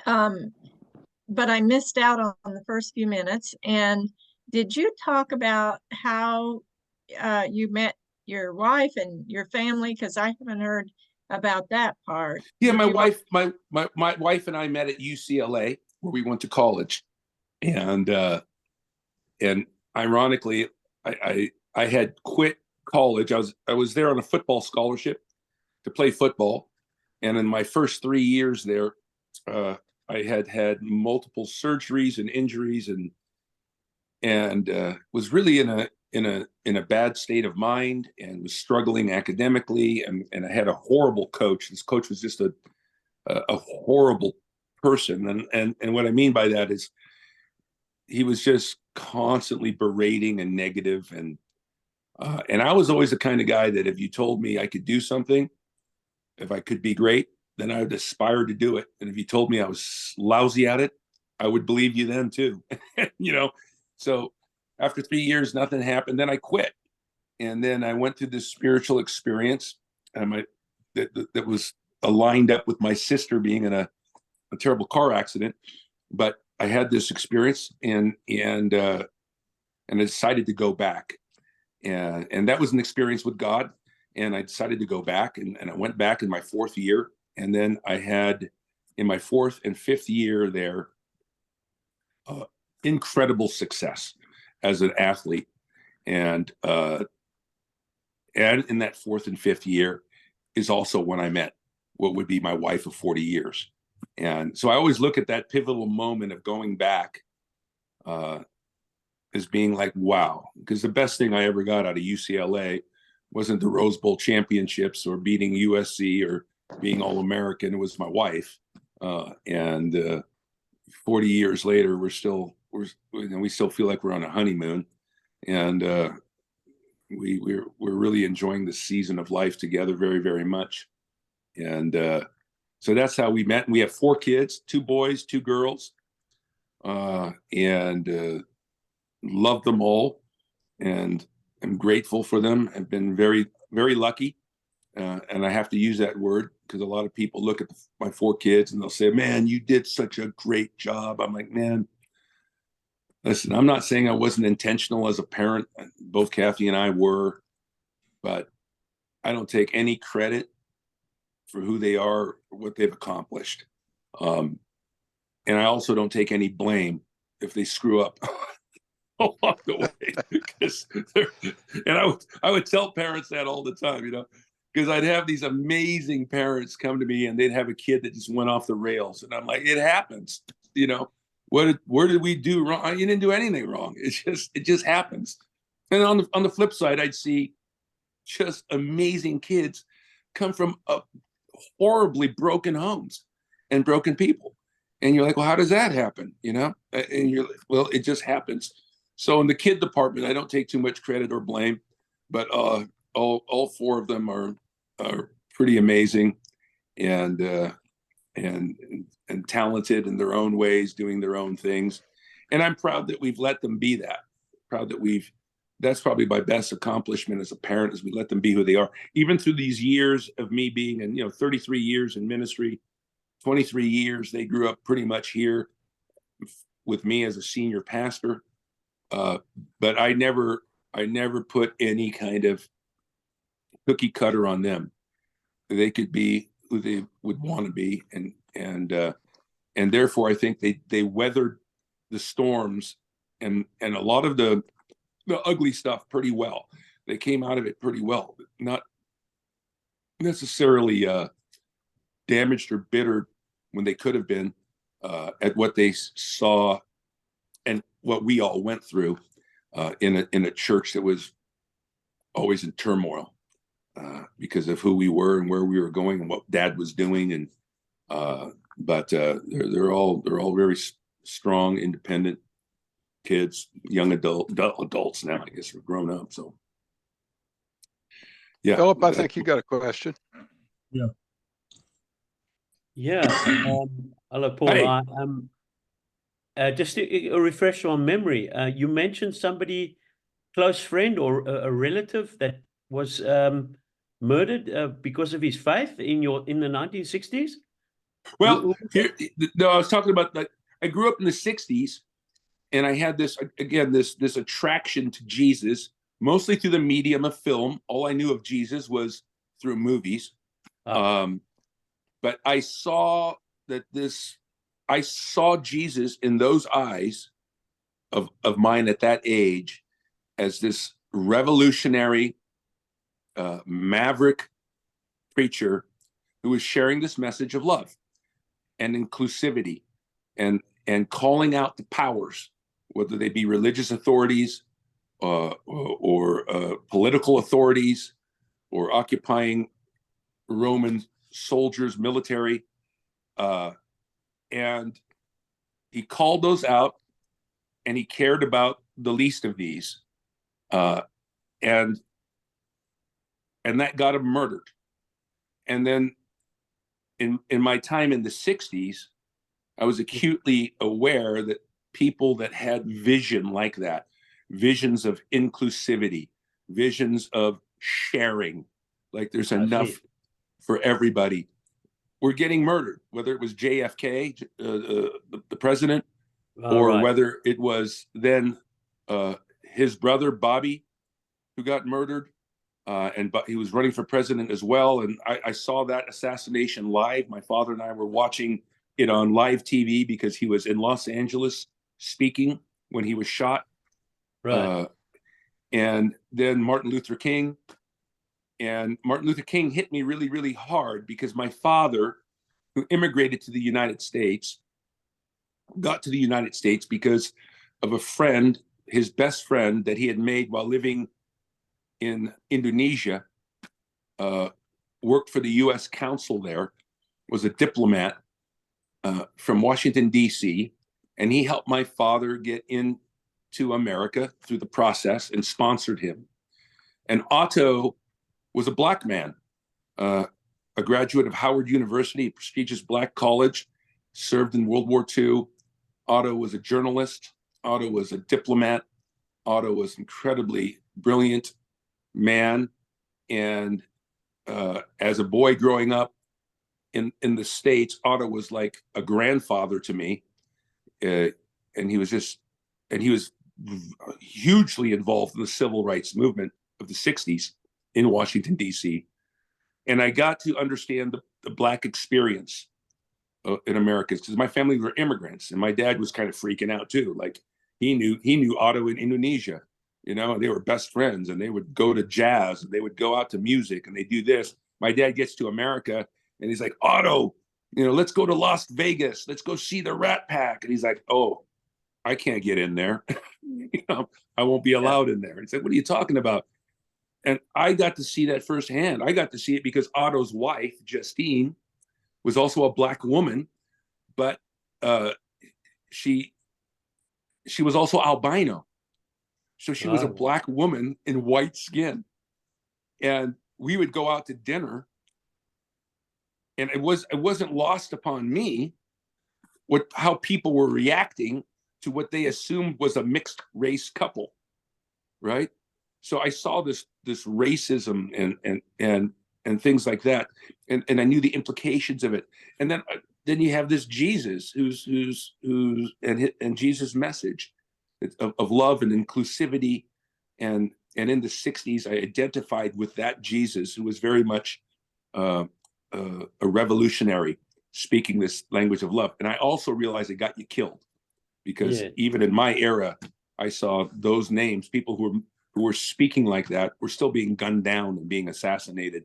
But I missed out on the first few minutes. And did you talk about how you met your wife and your family? Because I haven't heard about that part. Yeah, my wife and I met at UCLA, where we went to college, and ironically, I had quit college. I was there on a football scholarship to play football, And in my first 3 years there, I had had multiple surgeries and injuries, and was really in a bad state of mind, and was struggling academically, and I had a horrible coach. This coach was just a horrible person, and what I mean by that is he was just constantly berating and negative, and I was always the kind of guy that if you told me I could do something, if I could be great, then I would aspire to do it. And if you told me I was lousy at it, I would believe you then too. You know, so after 3 years, nothing happened. Then I quit, and then I went through this spiritual experience, that was aligned up with my sister being in a terrible car accident. But I had this experience, and I decided to go back, and that was an experience with God. And I decided to go back, and I went back in my 4th year, and then I had in my 4th and 5th year there incredible success as an athlete, and in that 4th and 5th year is also when I met what would be my wife of 40 years. And so I always look at that pivotal moment of going back as being like, wow, because the best thing I ever got out of UCLA wasn't the Rose Bowl championships or beating USC or being All-American. It was my wife. And 40 years later, we still feel like we're on a honeymoon, and we're really enjoying the season of life together very, very much. And so that's how we met. And we have 4 kids, 2 boys, 2 girls, and love them all, and I'm grateful for them. I've been very, very lucky. And I have to use that word because a lot of people look at my 4 kids and they'll say, man, you did such a great job. I'm like, man, listen, I'm not saying I wasn't intentional as a parent. Both Kathy and I were, but I don't take any credit for who they are or what they've accomplished. And I also don't take any blame if they screw up along the way. Because I would tell parents that all the time, you know, because I'd have these amazing parents come to me and they'd have a kid that just went off the rails. And I'm like, it happens, you know. Where did we do wrong? You didn't do anything wrong. It just happens. And on the flip side, I'd see just amazing kids come from horribly broken homes and broken people. And you're like, well, how does that happen? You know? And you're like, well, it just happens. So in the kid department, I don't take too much credit or blame, but all 4 of them are pretty amazing, and talented in their own ways, doing their own things. And I'm proud that we've let them be that. Proud that that's probably my best accomplishment as a parent, is we let them be who they are. Even through these years of me being in, 33 years in ministry, 23 years, they grew up pretty much here with me as a senior pastor. But I never put any kind of cookie cutter on them. They could be who they would want to be, and therefore I think they weathered the storms and a lot of the ugly stuff pretty well. They came out of it pretty well, not necessarily damaged or bitter when they could have been at what they saw and what we all went through in a church that was always in turmoil. Because of who we were and where we were going and what Dad was doing, and but they're all very strong, independent kids, young adults now. I guess we're grown up. So yeah, Philip, I think you got a question. Yeah. Hello, Paul. Hey. Just a refresh on memory. You mentioned somebody, close friend or a relative that was murdered because of his faith in the 1960s. Well, no, I was talking about that. I grew up in the 60s, and I had this attraction to Jesus, mostly through the medium of film. All I knew of Jesus was through movies. But I saw Jesus in those eyes of mine at that age as this revolutionary maverick preacher who was sharing this message of love and inclusivity and calling out the powers, whether they be religious authorities or political authorities or occupying Roman soldiers, military. And he called those out, and he cared about the least of these. And that got him murdered. And then in my time in the 60s, I was acutely aware that people that had vision like that, visions of inclusivity, visions of sharing, like there's enough for everybody, were getting murdered, whether it was JFK, the president, or whether it was then his brother, Bobby, who got murdered. But he was running for president as well. And I saw that assassination live. My father and I were watching it on live TV because he was in Los Angeles speaking when he was shot. Right. And then Martin Luther King. And Martin Luther King hit me really, really hard because my father, who immigrated to the United States, got to the United States because of a friend, his best friend that he had made while living in Indonesia, worked for the U.S. consul there, was a diplomat from Washington, D.C., and he helped my father get into America through the process and sponsored him. And Otto was a black man, a graduate of Howard University, a prestigious black college, served in World War II. Otto was a journalist. Otto was a diplomat. Otto was incredibly brilliant man. And as a boy growing up in the States, Otto was like a grandfather to me. And he was hugely involved in the civil rights movement of the 60s in Washington, D.C. And I got to understand the Black experience in America, because my family were immigrants, and my dad was kind of freaking out too. Like he knew Otto in Indonesia, you know, and they were best friends, and they would go to jazz, and they would go out to music, and they do this. My dad gets to America, and he's like, Otto, you know, let's go to Las Vegas. Let's go see the Rat Pack. And he's like, oh, I can't get in there. You know, I won't be allowed in there. He's like, what are you talking about? And I got to see that firsthand. I got to see it because Otto's wife, Justine, was also a black woman, but she was also albino. So she was a black woman in white skin. And we would go out to dinner, and it wasn't lost upon me how people were reacting to what they assumed was a mixed race couple, right? So I saw this racism and things like that, and I knew the implications of it. And then you have this Jesus who's Jesus' message of love and inclusivity, and in the 60s I identified with that Jesus, who was very much a revolutionary, speaking this language of love. And I also realized it got you killed, because even in my era, I saw those names, people who were speaking like that, were still being gunned down and being assassinated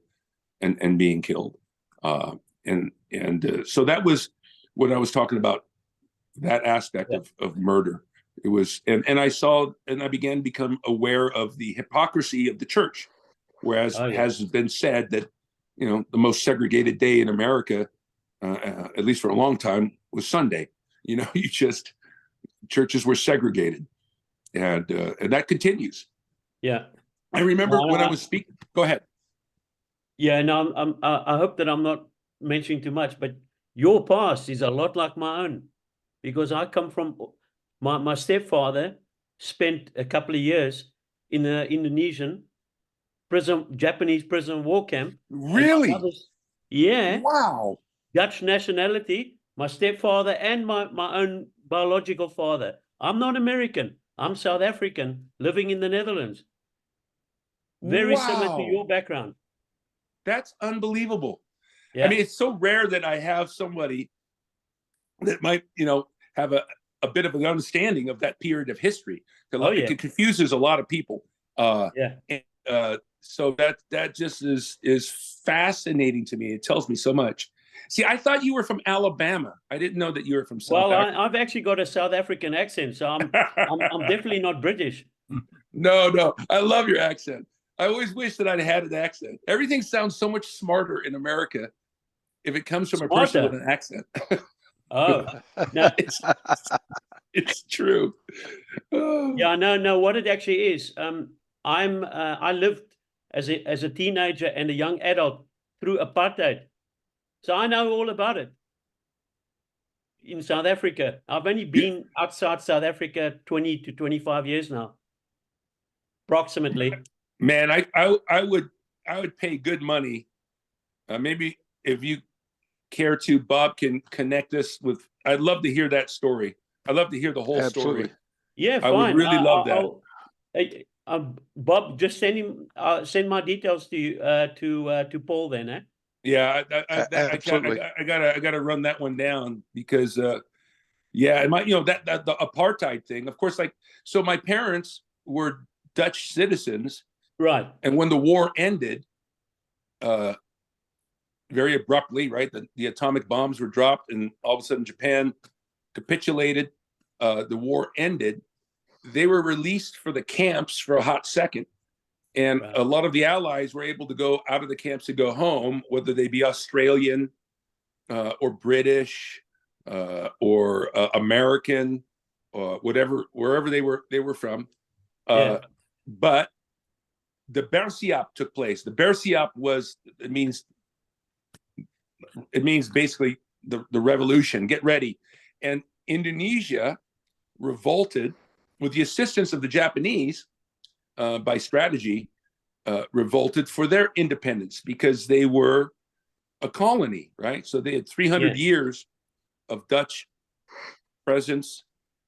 and being killed. So that was what I was talking about, that aspect of murder. It was, and I saw, and I began to become aware of the hypocrisy of the church, whereas has been said that, you know, the most segregated day in America, at least for a long time, was Sunday. You know, churches were segregated, and that continues. Yeah. I remember when I was speaking. Go ahead. Yeah, no, I hope that I'm not mentioning too much, but your past is a lot like my own, because I come from, my stepfather spent a couple of years in the Indonesian Japanese prison war camp. Really? Yeah. Wow. Dutch nationality, my stepfather and my own biological father. I'm not American. I'm South African living in the Netherlands. Very similar to your background. That's unbelievable. Yeah. I mean, it's so rare that I have somebody that might, you know, have a bit of an understanding of that period of history. It confuses a lot of people. So that just is fascinating to me. It tells me so much. See, I thought you were from Alabama. I didn't know that you were from South Well, Africa. I've actually got a South African accent, so I'm definitely not British. No, I love your accent. I always wish that I'd had an accent. Everything sounds so much smarter in America if it comes from a person with Smarter. an accent. Oh, no, It's true. Oh. yeah, no. What it actually is, I lived as a teenager and a young adult through apartheid, so I know all about it. In South Africa, I've only been outside South Africa 20 to 25 years now, approximately. Man, I would pay good money. Maybe if you care to, Bob can connect us with. I'd love to hear that story. I'd love to hear the whole Absolutely. story. Yeah, I would fine. really love that. Bob, just send my details to you to Paul then, eh? Yeah, Absolutely. I gotta run that one down because yeah, and that the apartheid thing, of course, like, so my parents were Dutch citizens, Right. and when the war ended, very abruptly, right, the atomic bombs were dropped, and all of a sudden Japan capitulated. The war ended. They were released for the camps for a hot second. And Right. a lot of the allies were able to go out of the camps to go home, whether they be Australian or British or American, whatever, wherever they were from. Yeah. But the Bersiap took place. The Bersiap it means basically the revolution. Get ready. And Indonesia revolted with the assistance of the Japanese. By strategy, revolted for their independence because they were a colony, right? So they had 300 Yes. years of Dutch presence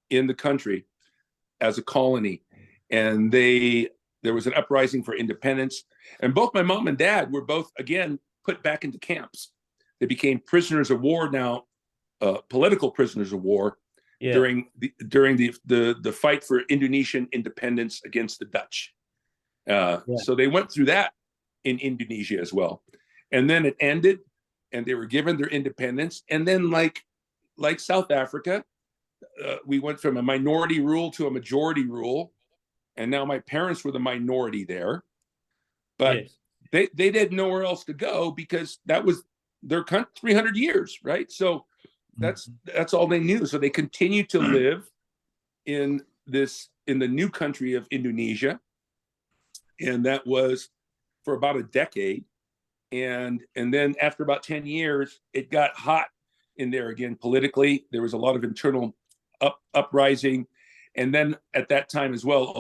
in the country as a colony, and there was an uprising for independence. And both my mom and dad were both again put back into camps. They became prisoners of war now, political prisoners of war. Yeah. During the fight for Indonesian independence against the Dutch. So they went through that in Indonesia as well. And then it ended and they were given their independence. And then like South Africa, we went from a minority rule to a majority rule. And now my parents were the minority there. But Yes. they had nowhere else to go because that was their 300 years, right? So that's all they knew. So they continued to live in the new country of Indonesia, and that was for about a decade. And then after about 10 years, it got hot in there again politically. There was a lot of internal uprising, and then at that time as well, a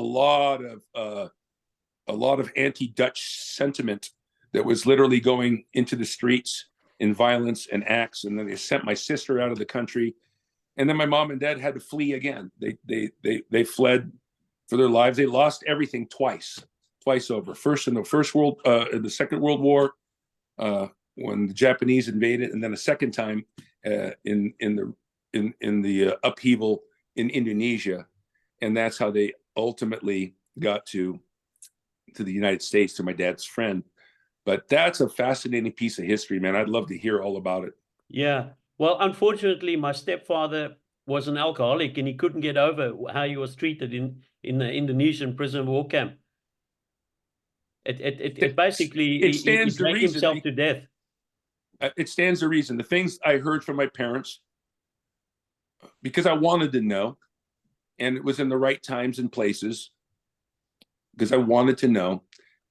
lot of anti-Dutch sentiment that was literally going into the streets in violence and acts. And then they sent my sister out of the country, and then my mom and dad had to flee again. They fled for their lives. They lost everything twice over. First in the Second World War, when the Japanese invaded, and then a second time in the upheaval in Indonesia, and that's how they ultimately got to the United States, to my dad's friend. But that's a fascinating piece of history, man. I'd love to hear all about it. Yeah. Well, unfortunately, my stepfather was an alcoholic and he couldn't get over how he was treated in the Indonesian prison war camp. It basically, he drank himself to death. It stands to reason. The things I heard from my parents, because I wanted to know, and it was in the right times and places, because I wanted to know,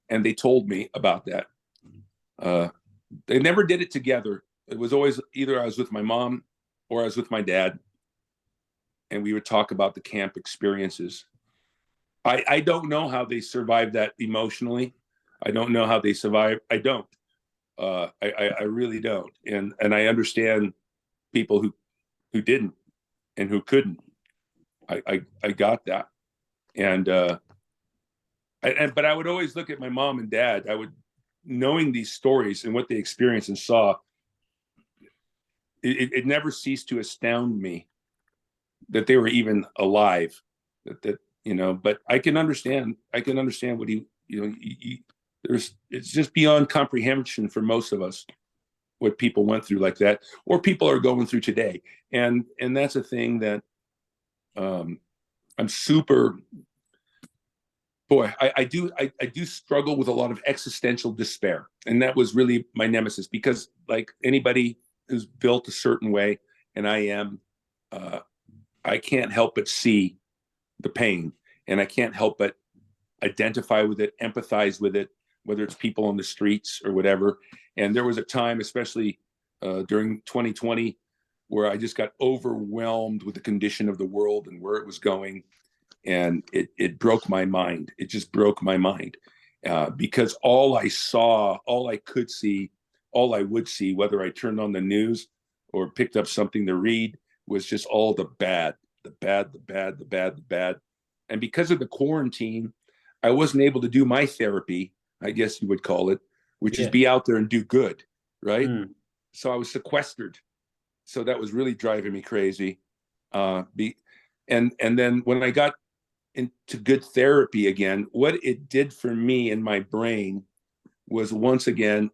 and they told me about that. They never did it together. It was always either I was with my mom or I was with my dad, and we would talk about the camp experiences. I don't know how they survived that emotionally. I don't know how they survived. I don't. I really don't. And I understand people who didn't and who couldn't. I got that. But I would always look at my mom and dad. Knowing these stories and what they experienced and saw, it never ceased to astound me that they were even alive. But I can understand what it's just beyond comprehension for most of us what people went through like that, or people are going through today. And that's a thing that I'm super, boy, I do struggle with a lot of existential despair. And that was really my nemesis, because like anybody who's built a certain way, and I am, I can't help but see the pain, and I can't help but identify with it, empathize with it, whether it's people on the streets or whatever. And there was a time, especially during 2020, where I just got overwhelmed with the condition of the world and where it was going. And it broke my mind. It just broke my mind, because all I saw, all I could see, all I would see, whether I turned on the news or picked up something to read, was just all the bad, the bad, the bad, the bad, the bad. And because of the quarantine, I wasn't able to do my therapy, I guess you would call it, which is be out there and do good, right? So I was sequestered. So that was really driving me crazy. And then when I got into good therapy again, what it did for me in my brain was once again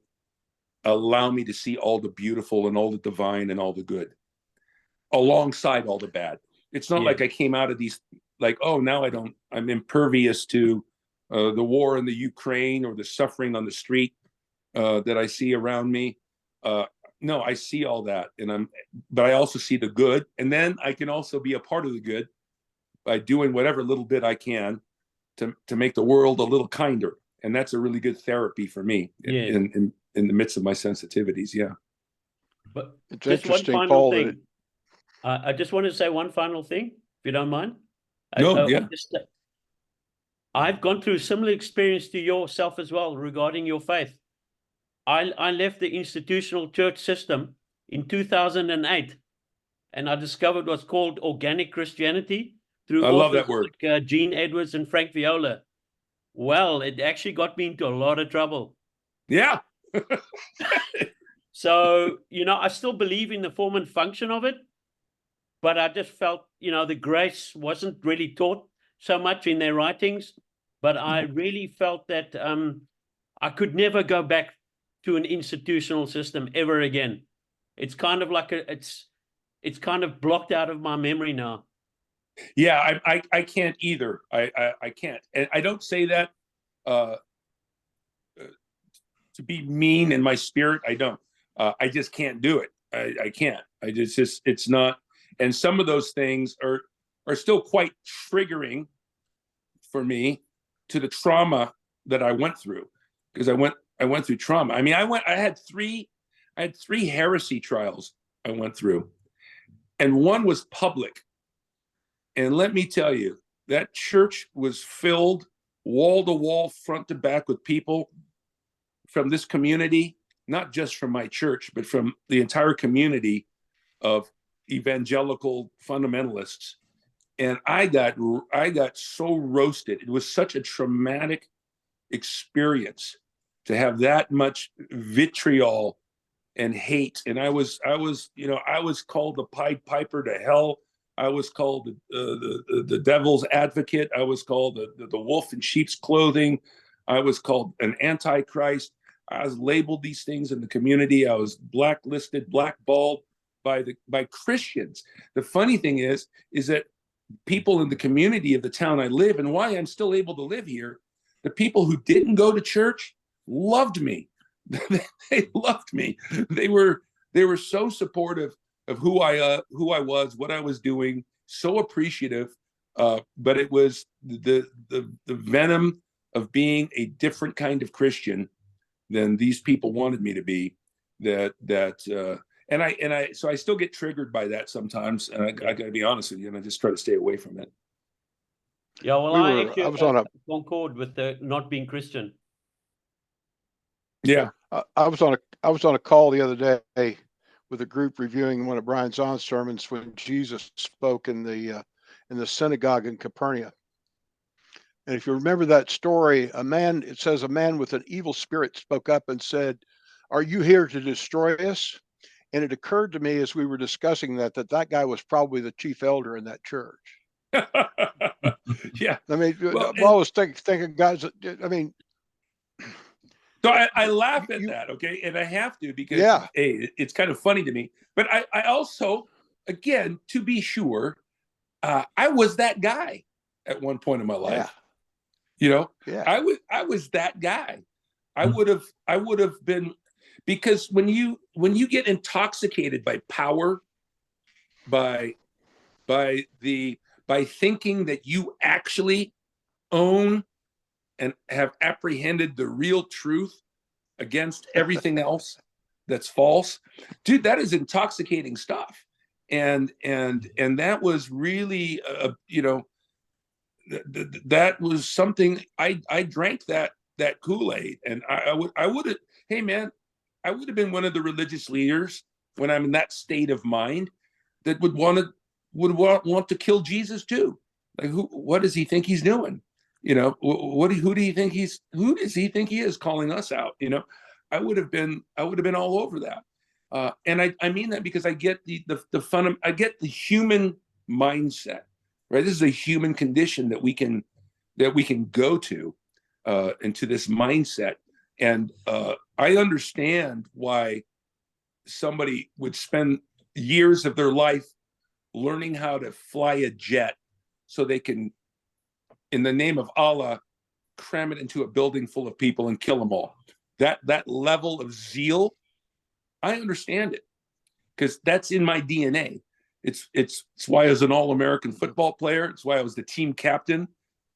allow me to see all the beautiful and all the divine and all the good alongside all the bad. It's not like I came out of these like, oh, now I'm impervious to the war in the Ukraine or the suffering on the street that I see around me. No, I see all that, but I also see the good, and then I can also be a part of the good by doing whatever little bit I can to make the world a little kinder, and that's a really good therapy for me in the midst of my sensitivities. Yeah, but It's just one interesting, final Paul, that thing. I just want to say one final thing, if you don't mind. I've gone through a similar experience to yourself as well regarding your faith. I left the institutional church system in 2008, and I discovered what's called organic Christianity through I love authors that word. like Gene Edwards and Frank Viola. Well, it actually got me into a lot of trouble. Yeah. So, I still believe in the form and function of it, but I just felt, the grace wasn't really taught so much in their writings. But I really felt that I could never go back to an institutional system ever again. It's kind of like it's kind of blocked out of my memory now. Yeah, I can't either. I can't. And I don't say that to be mean in my spirit. I don't. I just can't do it. I can't. It's not. And some of those things are still quite triggering for me to the trauma that I went through, because I went through trauma. I mean, I had three heresy trials I went through, and one was public. And let me tell you, that church was filled wall to wall, front to back, with people from this community, not just from my church, but from the entire community of evangelical fundamentalists. And I got so roasted. It was such a traumatic experience to have that much vitriol and hate. And I was called the Pied Piper to hell. I was called the devil's advocate. I was called the wolf in sheep's clothing. I was called an antichrist. I was labeled these things in the community. I was blacklisted, blackballed by Christians. The funny thing is that people in the community of the town I live, and why I'm still able to live here, the people who didn't go to church loved me. They loved me. They were so supportive of who I was, what I was doing, so appreciative. But it was the venom of being a different kind of Christian than these people wanted me to be. So I still get triggered by that sometimes, and I got to be honest with you, and I just try to stay away from it. Yeah, well, I was on a concord with the not being Christian. Yeah, I was on a call the other day with a group reviewing one of Brian Zahn's sermons when Jesus spoke in the synagogue in Capernaum. And if you remember that story, it says a man with an evil spirit spoke up and said, "Are you here to destroy us?" And it occurred to me as we were discussing that guy was probably the chief elder in that church. Yeah. I mean, Well, I was thinking, guys, I mean, So I laugh at You- that, okay, and I have to because Yeah. hey, it's kind of funny to me. But I also, again, to be sure, I was that guy at one point in my life. Yeah. You know, Yeah. I was that guy. I would have been, because when you get intoxicated by power, by by thinking that you actually own and have apprehended the real truth against everything else that's false, dude, that is intoxicating stuff. And that was really that was something I drank that Kool-Aid, and I would have, hey man, I would have been one of the religious leaders when I'm in that state of mind that would want to kill Jesus too. Like, what does he think he's doing? You know, who does he think he is calling us out? You know, I would have been all over that. And I mean that because I get the fun of, I get the human mindset, right? This is a human condition that we can go to, into this mindset. And I understand why somebody would spend years of their life learning how to fly a jet so they can, in the name of Allah, cram it into a building full of people and kill them all. That level of zeal, I understand it because that's in my DNA. It's why I was an All-American football player. It's why I was the team captain.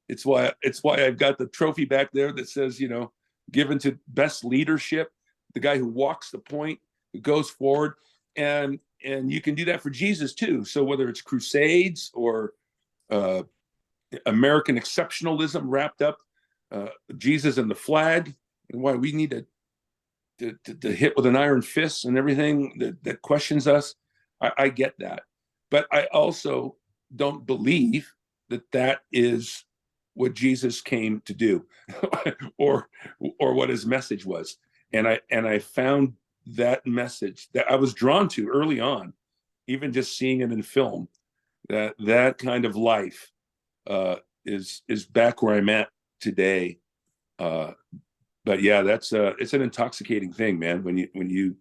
It's why I've got the trophy back there that says, you know, given to best leadership, the guy who walks the point, who goes forward, and you can do that for Jesus too. So whether it's crusades or American exceptionalism wrapped up, Jesus and the flag, and why we need to hit with an iron fist and everything that questions us. I get that, but I also don't believe that is what Jesus came to do, or what his message was. And I found that message that I was drawn to early on, even just seeing it in film, that kind of life is back where I'm at today. But yeah, it's an intoxicating thing, man. When you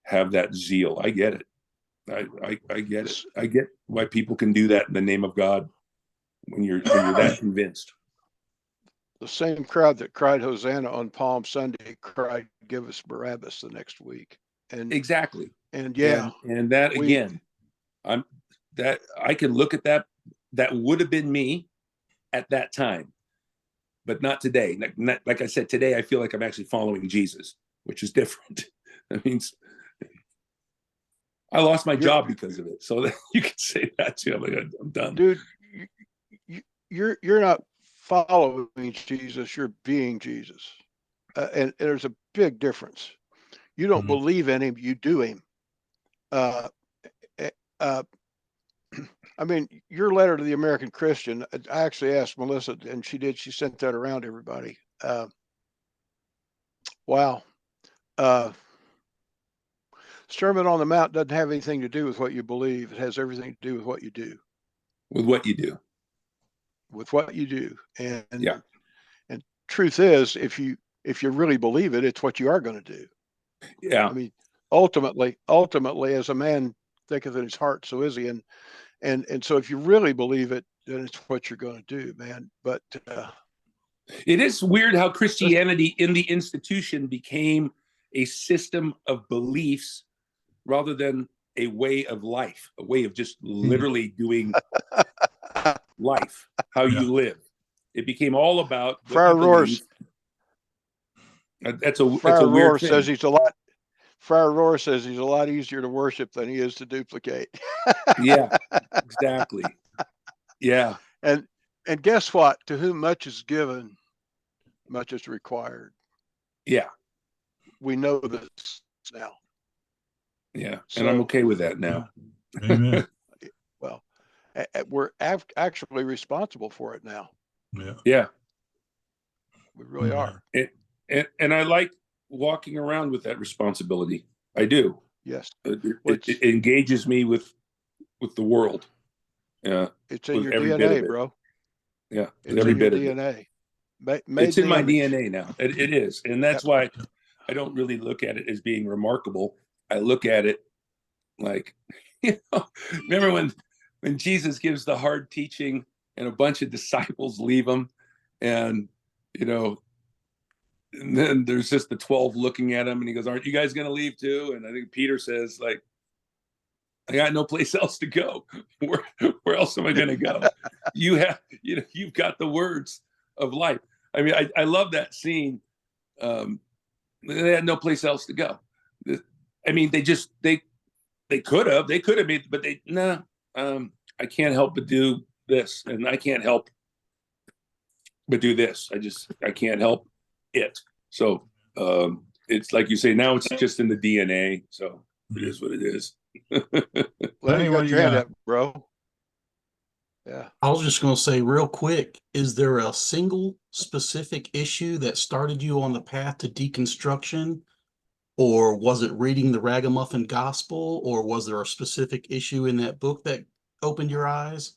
have that zeal, I get it. I get it. I get why people can do that in the name of God when you're that convinced. The same crowd that cried Hosanna on Palm Sunday cried, "Give us Barabbas" the next week. And Exactly. yeah, and that again, I can look at that would have been me at that time, but not today. Like I said, today I feel like I'm actually following Jesus, which is different. That means I lost my job because of it. So you can say that too. I'm like, I'm done. Dude, you're not following Jesus, you're being Jesus. And there's a big difference. You don't believe in him, you do him. I mean, your letter to the American Christian, I actually asked Melissa, and she sent that around everybody. Wow. Sermon on the Mount doesn't have anything to do with what you believe. It has everything to do with what you do. With what you do. With what you do. And yeah. And truth is, if you really believe it, it's what you are going to do. Yeah. I mean, ultimately, as a man thinketh in his heart, so is he. And so if you really believe it, then it's what you're going to do, man. But it is weird how Christianity in the institution became a system of beliefs rather than a way of life, a way of just literally doing life, how you live. It became all about what Friar you Roars. That's a weird thing. Says Friar Rohr says he's a lot easier to worship than he is to duplicate. Yeah, exactly. Yeah. And guess what? To whom much is given, much is required. Yeah. We know this now. Yeah. And I'm okay with that now. Amen. Well, we're actually responsible for it now. Yeah. Yeah. We really are. And I like walking around with that responsibility. I do. Yes. It engages me with the world. It's in your every DNA, bit of it. bro. Yeah. It's in your DNA. It's in the my image. DNA now. It is. And that's why I don't really look at it as being remarkable. I look at it like, remember when Jesus gives the hard teaching and a bunch of disciples leave him, and, and then there's just the 12 looking at him, and he goes, "Aren't you guys going to leave too?" And I think Peter says, like, "I got no place else to go. Where else am I going to go? You've got the words of life." I mean, I love that scene. They had no place else to go. I mean, they could have made, but I can't help but do this, and I can't help but do this. I can't help it. So it's like you say, now it's just in the DNA. So it is what it is. Well, you Anyway, got your hand yeah. up, bro. Yeah. I was just going to say real quick, is there a single specific issue that started you on the path to deconstruction? Or was it reading the Ragamuffin Gospel? Or was there a specific issue in that book that opened your eyes?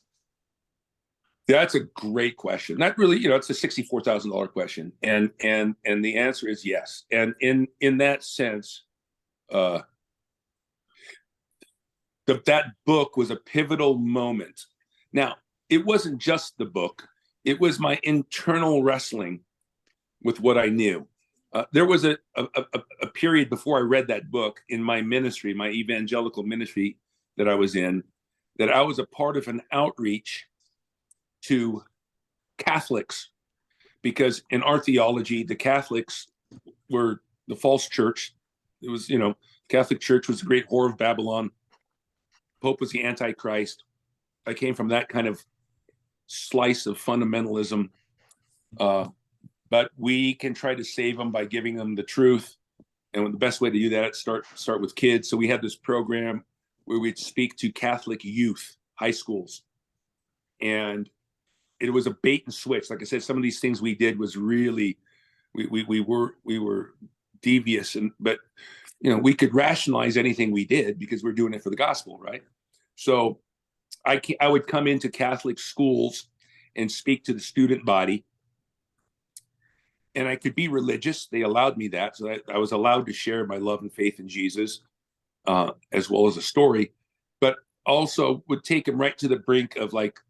That's a great question. Not really, it's a $64,000 question. And the answer is yes. And in that sense, that book was a pivotal moment. Now, it wasn't just the book. It was my internal wrestling with what I knew. There was a period before I read that book in my ministry, my evangelical ministry that I was in, that I was a part of an outreach to Catholics, because in our theology, the Catholics were the false church. It was, Catholic Church was the great whore of Babylon. Pope was the Antichrist. I came from that kind of slice of fundamentalism. But we can try to save them by giving them the truth. And the best way to do that, start with kids. So we had this program where we'd speak to Catholic youth, high schools. And it was a bait and switch. Like I said, some of these things we did was really, we were devious, but we could rationalize anything we did because we're doing it for the gospel, right? So I would come into Catholic schools and speak to the student body, and I could be religious. They allowed me that, so I was allowed to share my love and faith in Jesus, as well as a story, but also would take them right to the brink of like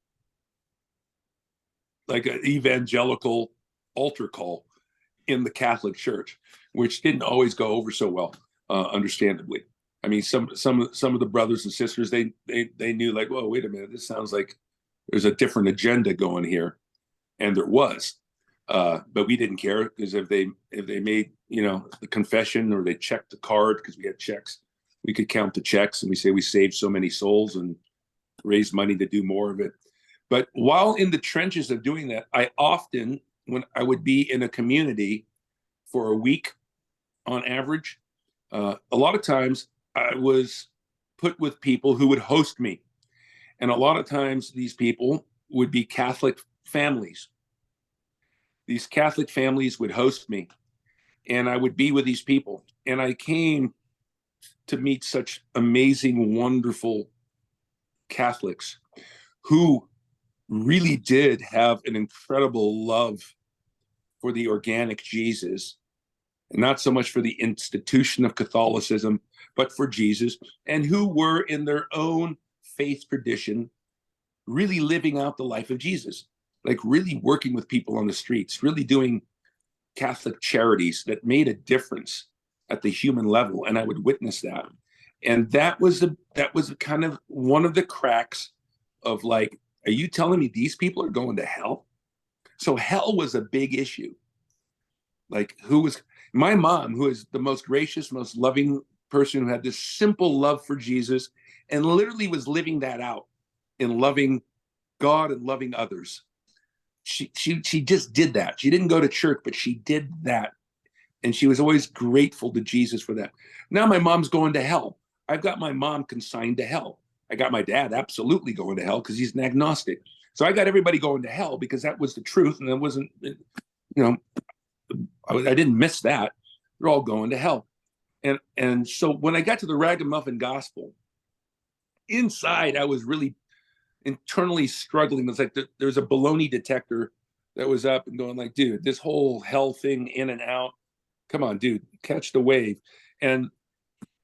an evangelical altar call in the Catholic Church, which didn't always go over so well, understandably. I mean, some of the brothers and sisters, they knew, like, whoa, wait a minute, this sounds like there's a different agenda going here, and there was, but we didn't care, because if they made the confession, or they checked the card, because we had checks, we could count the checks, and we say we saved so many souls and raise money to do more of it. But while in the trenches of doing that, I often, when I would be in a community for a week on average, a lot of times I was put with people who would host me. And a lot of times these people would be Catholic families. These Catholic families would host me, and I would be with these people. And I came to meet such amazing, wonderful Catholics who really did have an incredible love for the organic Jesus, and not so much for the institution of Catholicism, but for Jesus, and who were in their own faith tradition really living out the life of Jesus, like really working with people on the streets, really doing Catholic charities that made a difference at the human level. And I would witness that. And that was kind of one of the cracks of, like, are you telling me these people are going to hell? So hell was a big issue. Like, my mom, who is the most gracious, most loving person, who had this simple love for Jesus and literally was living that out in loving God and loving others. She just did that. She didn't go to church, but she did that. And she was always grateful to Jesus for that. Now my mom's going to hell. I've got my mom consigned to hell. I got my dad absolutely going to hell because he's an agnostic. So I got everybody going to hell because that was the truth. And it wasn't, I didn't miss that. They're all going to hell. And so when I got to the Ragamuffin Gospel, inside I was really internally struggling. It's like there's a baloney detector that was up and going like, dude, this whole hell thing in and out, come on, dude, catch the wave. And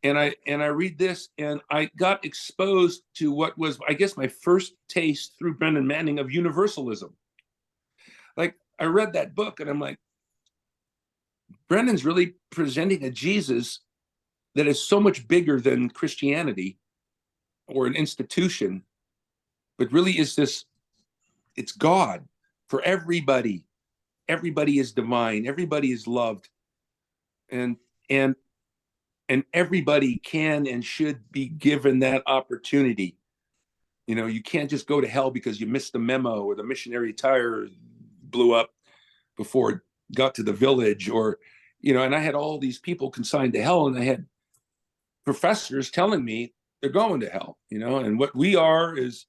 I read this, and I got exposed to what was, I guess, my first taste through Brennan Manning of universalism. Like, I read that book and I'm like, Brennan's really presenting a Jesus that is so much bigger than Christianity or an institution, but really is this, it's God for everybody. Everybody is divine. Everybody is loved. And everybody can and should be given that opportunity. You know, you can't just go to hell because you missed the memo or the missionary tire blew up before it got to the village, or, you know, and I had all these people consigned to hell, and I had professors telling me they're going to hell, you know, and what we are is,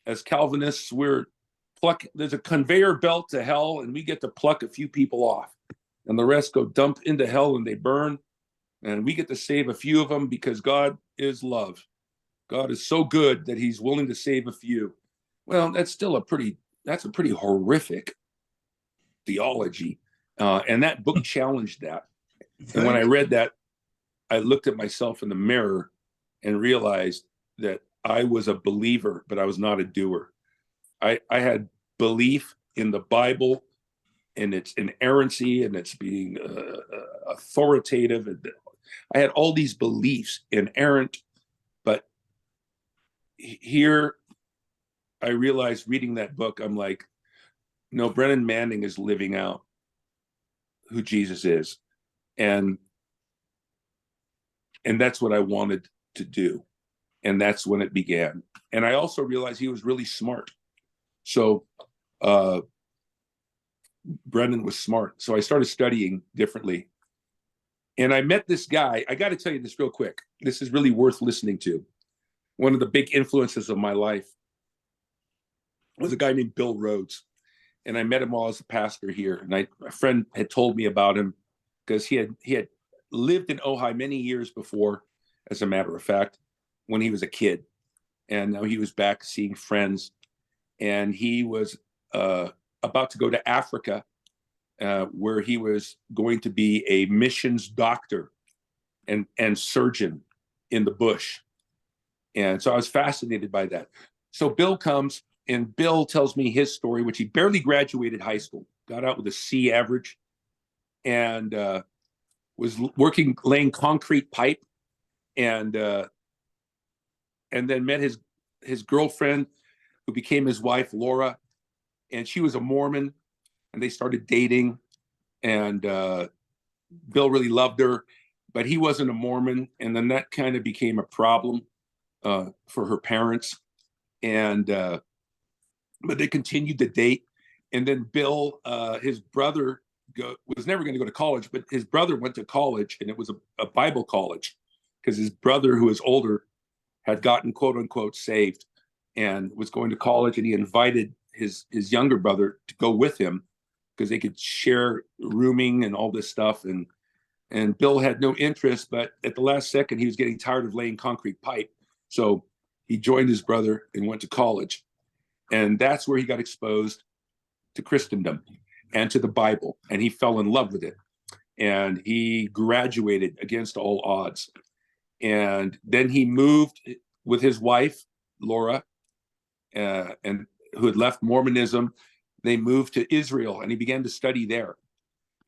as Calvinists, there's a conveyor belt to hell, and we get to pluck a few people off, and the rest go dump into hell and they burn. And we get to save a few of them because God is love. God is so good that he's willing to save a few. Well, that's a pretty horrific theology. And that book challenged that. And when I read that, I looked at myself in the mirror and realized that I was a believer, but I was not a doer. I had belief in the Bible and its inerrancy and its being authoritative. I had all these beliefs, inerrant, but here I realized reading that book, I'm like, no, Brennan Manning is living out who Jesus is. And that's what I wanted to do. And that's when it began. And I also realized he was really smart. So Brennan was smart. So I started studying differently. And I met this guy. I got to tell you this real quick. This is really worth listening to. One of the big influences of my life was a guy named Bill Rhodes. And I met him while I was a pastor here. And a friend had told me about him because he had lived in Ojai many years before, as a matter of fact, when he was a kid. And now he was back seeing friends. And he was about to go to Africa, where he was going to be a missions doctor and surgeon in the bush. And so I was fascinated by that. So Bill comes, and Bill tells me his story, which he barely graduated high school, got out with a C average, and was working, laying concrete pipe, and then met his girlfriend, who became his wife, Laura, and she was a Mormon, and they started dating, and Bill really loved her, but he wasn't a Mormon, and then that kind of became a problem for her parents, and but they continued to date. And then Bill, his brother was never going to go to college, but his brother went to college, and it was a Bible college, because his brother, who was older, had gotten quote unquote saved and was going to college, and he invited his younger brother to go with him because they could share rooming and all this stuff. And Bill had no interest, but at the last second, he was getting tired of laying concrete pipe. So he joined his brother and went to college. And that's where he got exposed to Christendom and to the Bible. And he fell in love with it. And he graduated against all odds. And then he moved with his wife, Laura, and who had left Mormonism. They moved to Israel, and he began to study there.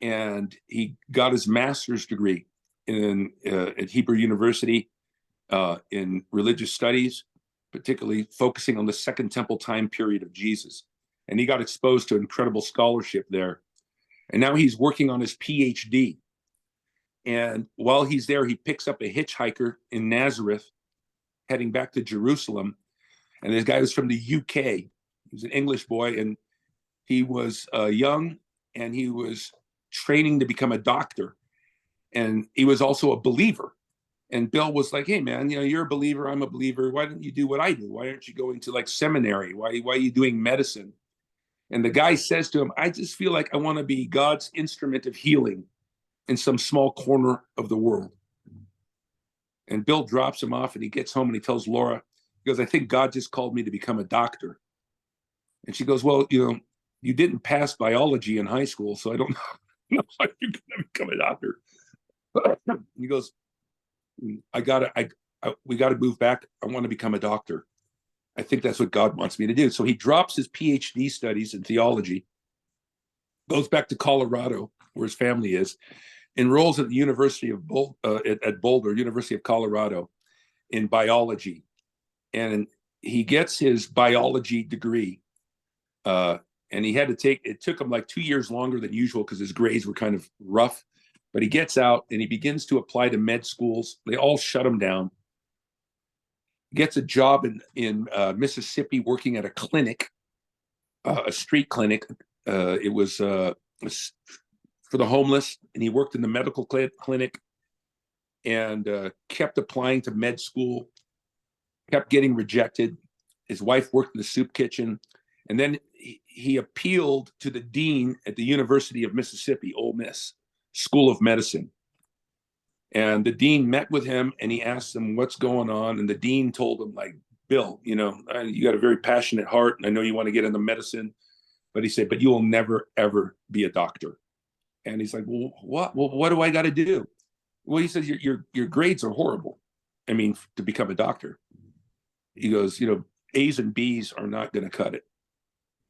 And he got his master's degree at Hebrew University in religious studies, particularly focusing on the Second Temple time period of Jesus. And he got exposed to incredible scholarship there. And now he's working on his PhD. And while he's there, he picks up a hitchhiker in Nazareth, heading back to Jerusalem. And this guy was from the UK. He was an English boy, and he was young, and he was training to become a doctor. And he was also a believer. And Bill was like, hey, man, you're a believer. I'm a believer. Why don't you do what I do? Why aren't you going to like seminary? Why are you doing medicine? And the guy says to him, I just feel like I want to be God's instrument of healing in some small corner of the world. And Bill drops him off, and he gets home, and he tells Laura, he goes, I think God just called me to become a doctor. And she goes, well, you didn't pass biology in high school, so I don't know how you're going to become a doctor. He goes, we got to move back. I want to become a doctor. I think that's what God wants me to do. So he drops his PhD studies in theology, goes back to Colorado, where his family is, enrolls at the University of at Boulder, University of Colorado, in biology, and he gets his biology degree. And he had to take, it took him like 2 years longer than usual because his grades were kind of rough. But he gets out and he begins to apply to med schools. They all shut him down. Gets a job in Mississippi working at a clinic, a street clinic. It was for the homeless, and he worked in the medical clinic and kept applying to med school, kept getting rejected. His wife worked in the soup kitchen. And then he appealed to the dean at the University of Mississippi, Ole Miss School of Medicine. And the dean met with him and he asked him what's going on. And the dean told him, like, Bill, you know, you got a very passionate heart and I know you want to get into medicine. But he said, but you will never, ever be a doctor. And he's like, well, what? Well, what do I got to do? Well, he says, your grades are horrible. I mean, to become a doctor. He goes, you know, A's and B's are not going to cut it.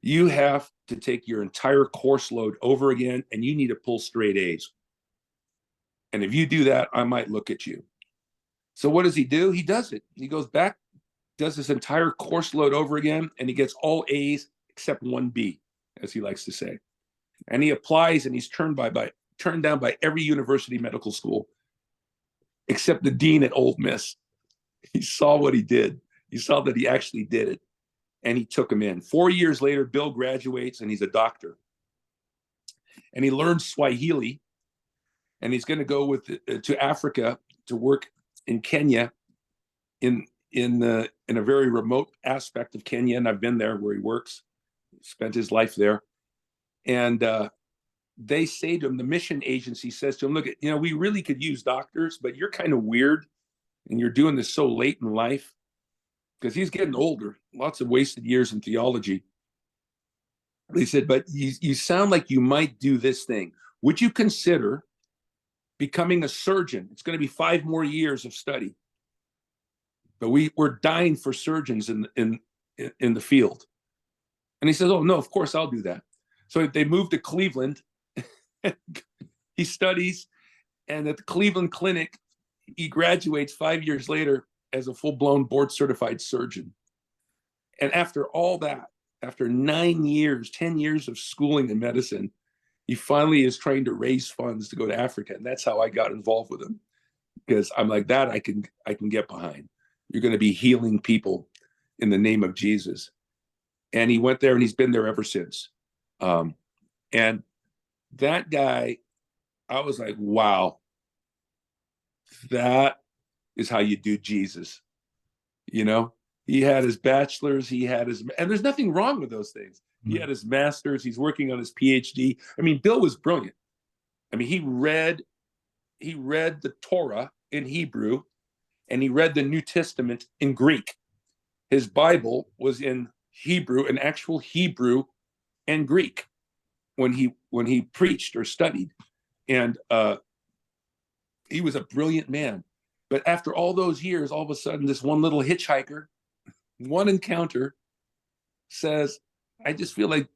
You have to take your entire course load over again, and you need to pull straight A's. And if you do that, I might look at you. So what does he do? He does it. He goes back, does this entire course load over again, and he gets all A's except one B, as he likes to say. And he applies, and he's turned down by every university medical school, except the dean at Ole Miss. He saw what he did. He saw that he actually did it. And he took him in. 4 years later, Bill graduates and he's a doctor. And he learns Swahili. And he's going to go to Africa to work in Kenya, in a very remote aspect of Kenya. And I've been there where he works. Spent his life there. And they say to him, the mission agency says to him, look, you know, we really could use doctors, but you're kind of weird. And you're doing this so late in life. Because he's getting older, lots of wasted years in theology. They said, but you sound like you might do this thing. Would you consider becoming a surgeon? It's going to be 5 more years of study. But we're dying for surgeons in the field. And he says, oh, no, of course I'll do that. So they moved to Cleveland. He studies, and at the Cleveland Clinic, he graduates 5 years later as a full-blown board-certified surgeon. And after all that, after 9 years, 10 years of schooling in medicine, he finally is trying to raise funds to go to Africa. And that's how I got involved with him. Because I'm like, that I can get behind. You're going to be healing people in the name of Jesus. And he went there and he's been there ever since. And that guy, I was like, wow, that is how you do Jesus. You know, he had his bachelor's, and there's nothing wrong with those things. Mm-hmm. He had his master's, he's working on his PhD. I mean, Bill was brilliant. I mean, he read the Torah in Hebrew, and he read the New Testament in Greek. His Bible was in Hebrew, an actual Hebrew and Greek when he preached or studied. And he was a brilliant man. But after all those years, all of a sudden, this one little hitchhiker, one encounter, says, I just feel like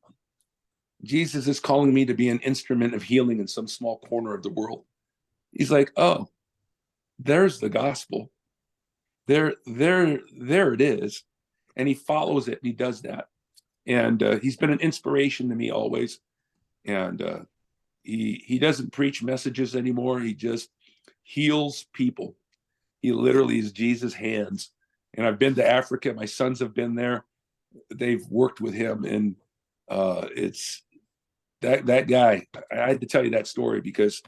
Jesus is calling me to be an instrument of healing in some small corner of the world. He's like, oh, there's the gospel. There it is. And he follows it and he does that. And he's been an inspiration to me always. And he doesn't preach messages anymore. He just heals people. He literally is Jesus' hands. And I've been to Africa. My sons have been there. They've worked with him. And it's that guy. I had to tell you that story because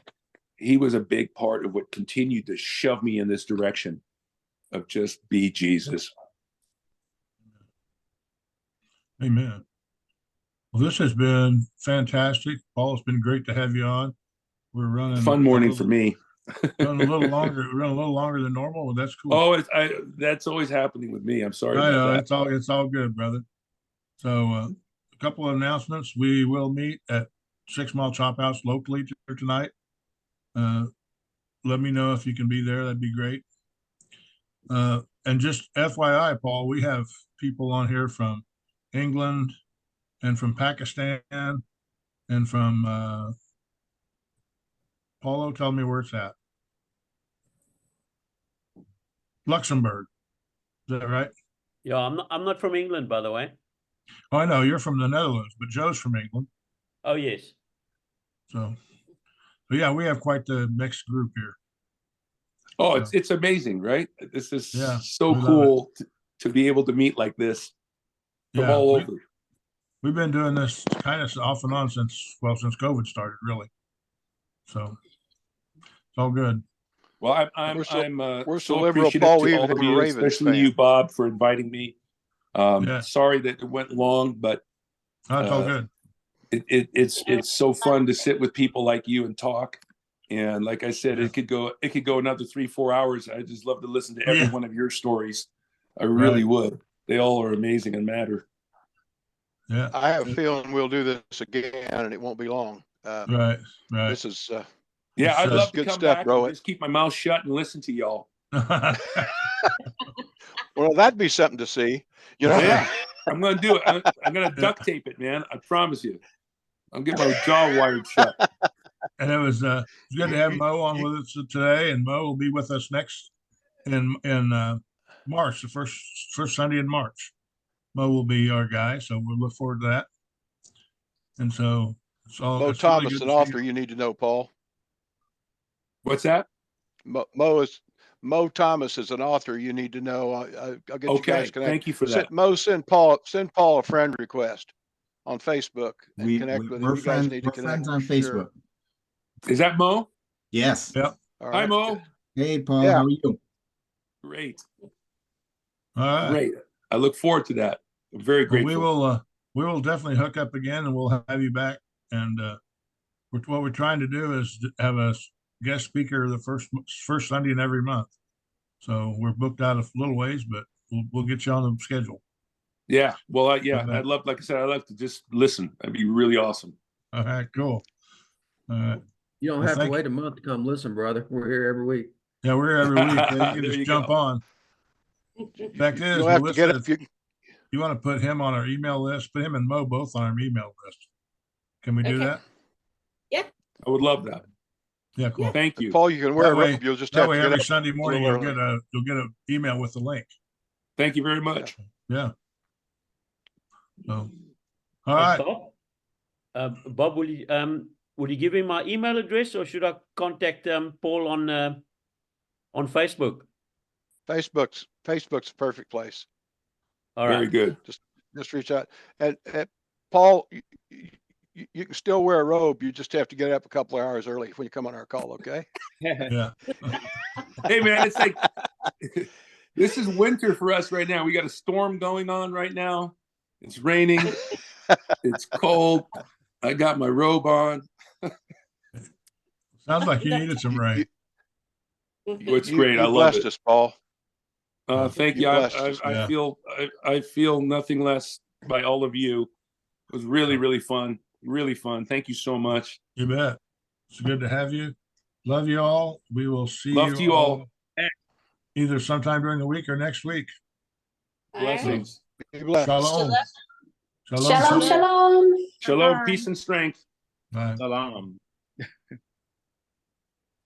he was a big part of what continued to shove me in this direction of just be Jesus. Amen. Well, this has been fantastic. Paul, it's been great to have you on. We're running fun morning for me. Running a little longer than normal. Well, that's cool. Oh, that's always happening with me. I'm sorry. I know that. it's all good, brother. So couple of announcements. We will meet at 6 Mile Chop House locally tonight. Let me know if you can be there. That'd be great. And just FYI, Paul, we have people on here from England and from Pakistan and from Paulo, tell me where it's at. Luxembourg. Is that right? Yeah, I'm not from England, by the way. Oh, I know you're from the Netherlands, but Joe's from England. Oh, yes. So yeah, we have quite the mixed group here. Oh, it's amazing, right? This is Yeah, so we love cool to be able to meet like this from Yeah, all over. we've been doing this kind of off and on since COVID started, really. So it's all good. Well, I'm we're so liberal, appreciative Paul. to We all even of have a you, Ravens especially fan. you, Bob, for inviting me. Yeah. Sorry that it went long, but That's all good. it's so fun to sit with people like you and talk. And like I said, Yeah. it could go another 3-4 hours. I just love to listen to every Yeah. one of your stories. I really would. They all are amazing and matter. Yeah. I have a feeling we'll do this again, and it won't be long. Right. This is Yeah, It's I'd love to good come stuff, back bro. and just keep my mouth shut and listen to y'all. Well, that'd be something to see. You know. Yeah, I'm gonna do it. I'm gonna duct tape it, man. I promise you. I'll get my jaw wired shut. And it was good to have Mo on with us today, and Mo will be with us next in March, the first Sunday in March. Mo will be our guy, so we'll look forward to that. And so it's all Mo it's really Thomas, good an to see author you. you need to know, Paul. What's that? Mo Thomas is an author you need to know. I'll get you Okay, guys connected. thank you for that. Send Paul a friend request on Facebook and connect with him. We're You guys friends. need to We're connect friends on for sure. Facebook. Is that Mo? Yes. Yep. All Hi, right. Mo. Hey, Paul. Yeah. How are you? Great. All right. Great. I look forward to that. I'm very Well, grateful. we will definitely hook up again, and we'll have you back. And what we're trying to do is have a guest speaker the first Sunday in every month. So we're booked out a little ways, but we'll get you on the schedule. Yeah. Well, yeah. Okay. I'd love, like I said, I'd love to just listen. That'd be really awesome. All right, cool. All right. You don't Well, have to thank wait a month to come listen, brother. We're here every week. Yeah, we're here every week. You can There just you jump go. on. Fact You is, don't have to get Melissa, up. you want to put him on our email list, put him and Mo both on our email list. Can we do Okay. that? I would love that. Yeah, cool. Thank you. Paul, you can wear That a way- robe. You'll just That have way, to get every up. Sunday morning little you'll get an email with the link. Thank you very much. Yeah. So, all right. Bob, will you give him my email address, or should I contact Paul on Facebook? Facebook's a perfect place. All Very right. good. Just reach out. And Paul, you can still wear a robe. You just have to get up a couple of hours early when you come on our call. Okay. Yeah. Hey, man, it's like this is winter for us right now. We got a storm going on right now. It's raining. It's cold. I got my robe on. Sounds like you needed some rain. It's great. I You love blessed it. us, Paul. Thank You you. blessed us, yeah. I feel nothing less by all of you. It was really, really fun. Really fun. Thank you so much. You bet. It's good to have you. Love you all. We will see Love to you all. either sometime during the week or next week. Blessings. Be blessed. Shalom. Shalom, shalom. Shalom, peace and strength. Bye. Salam.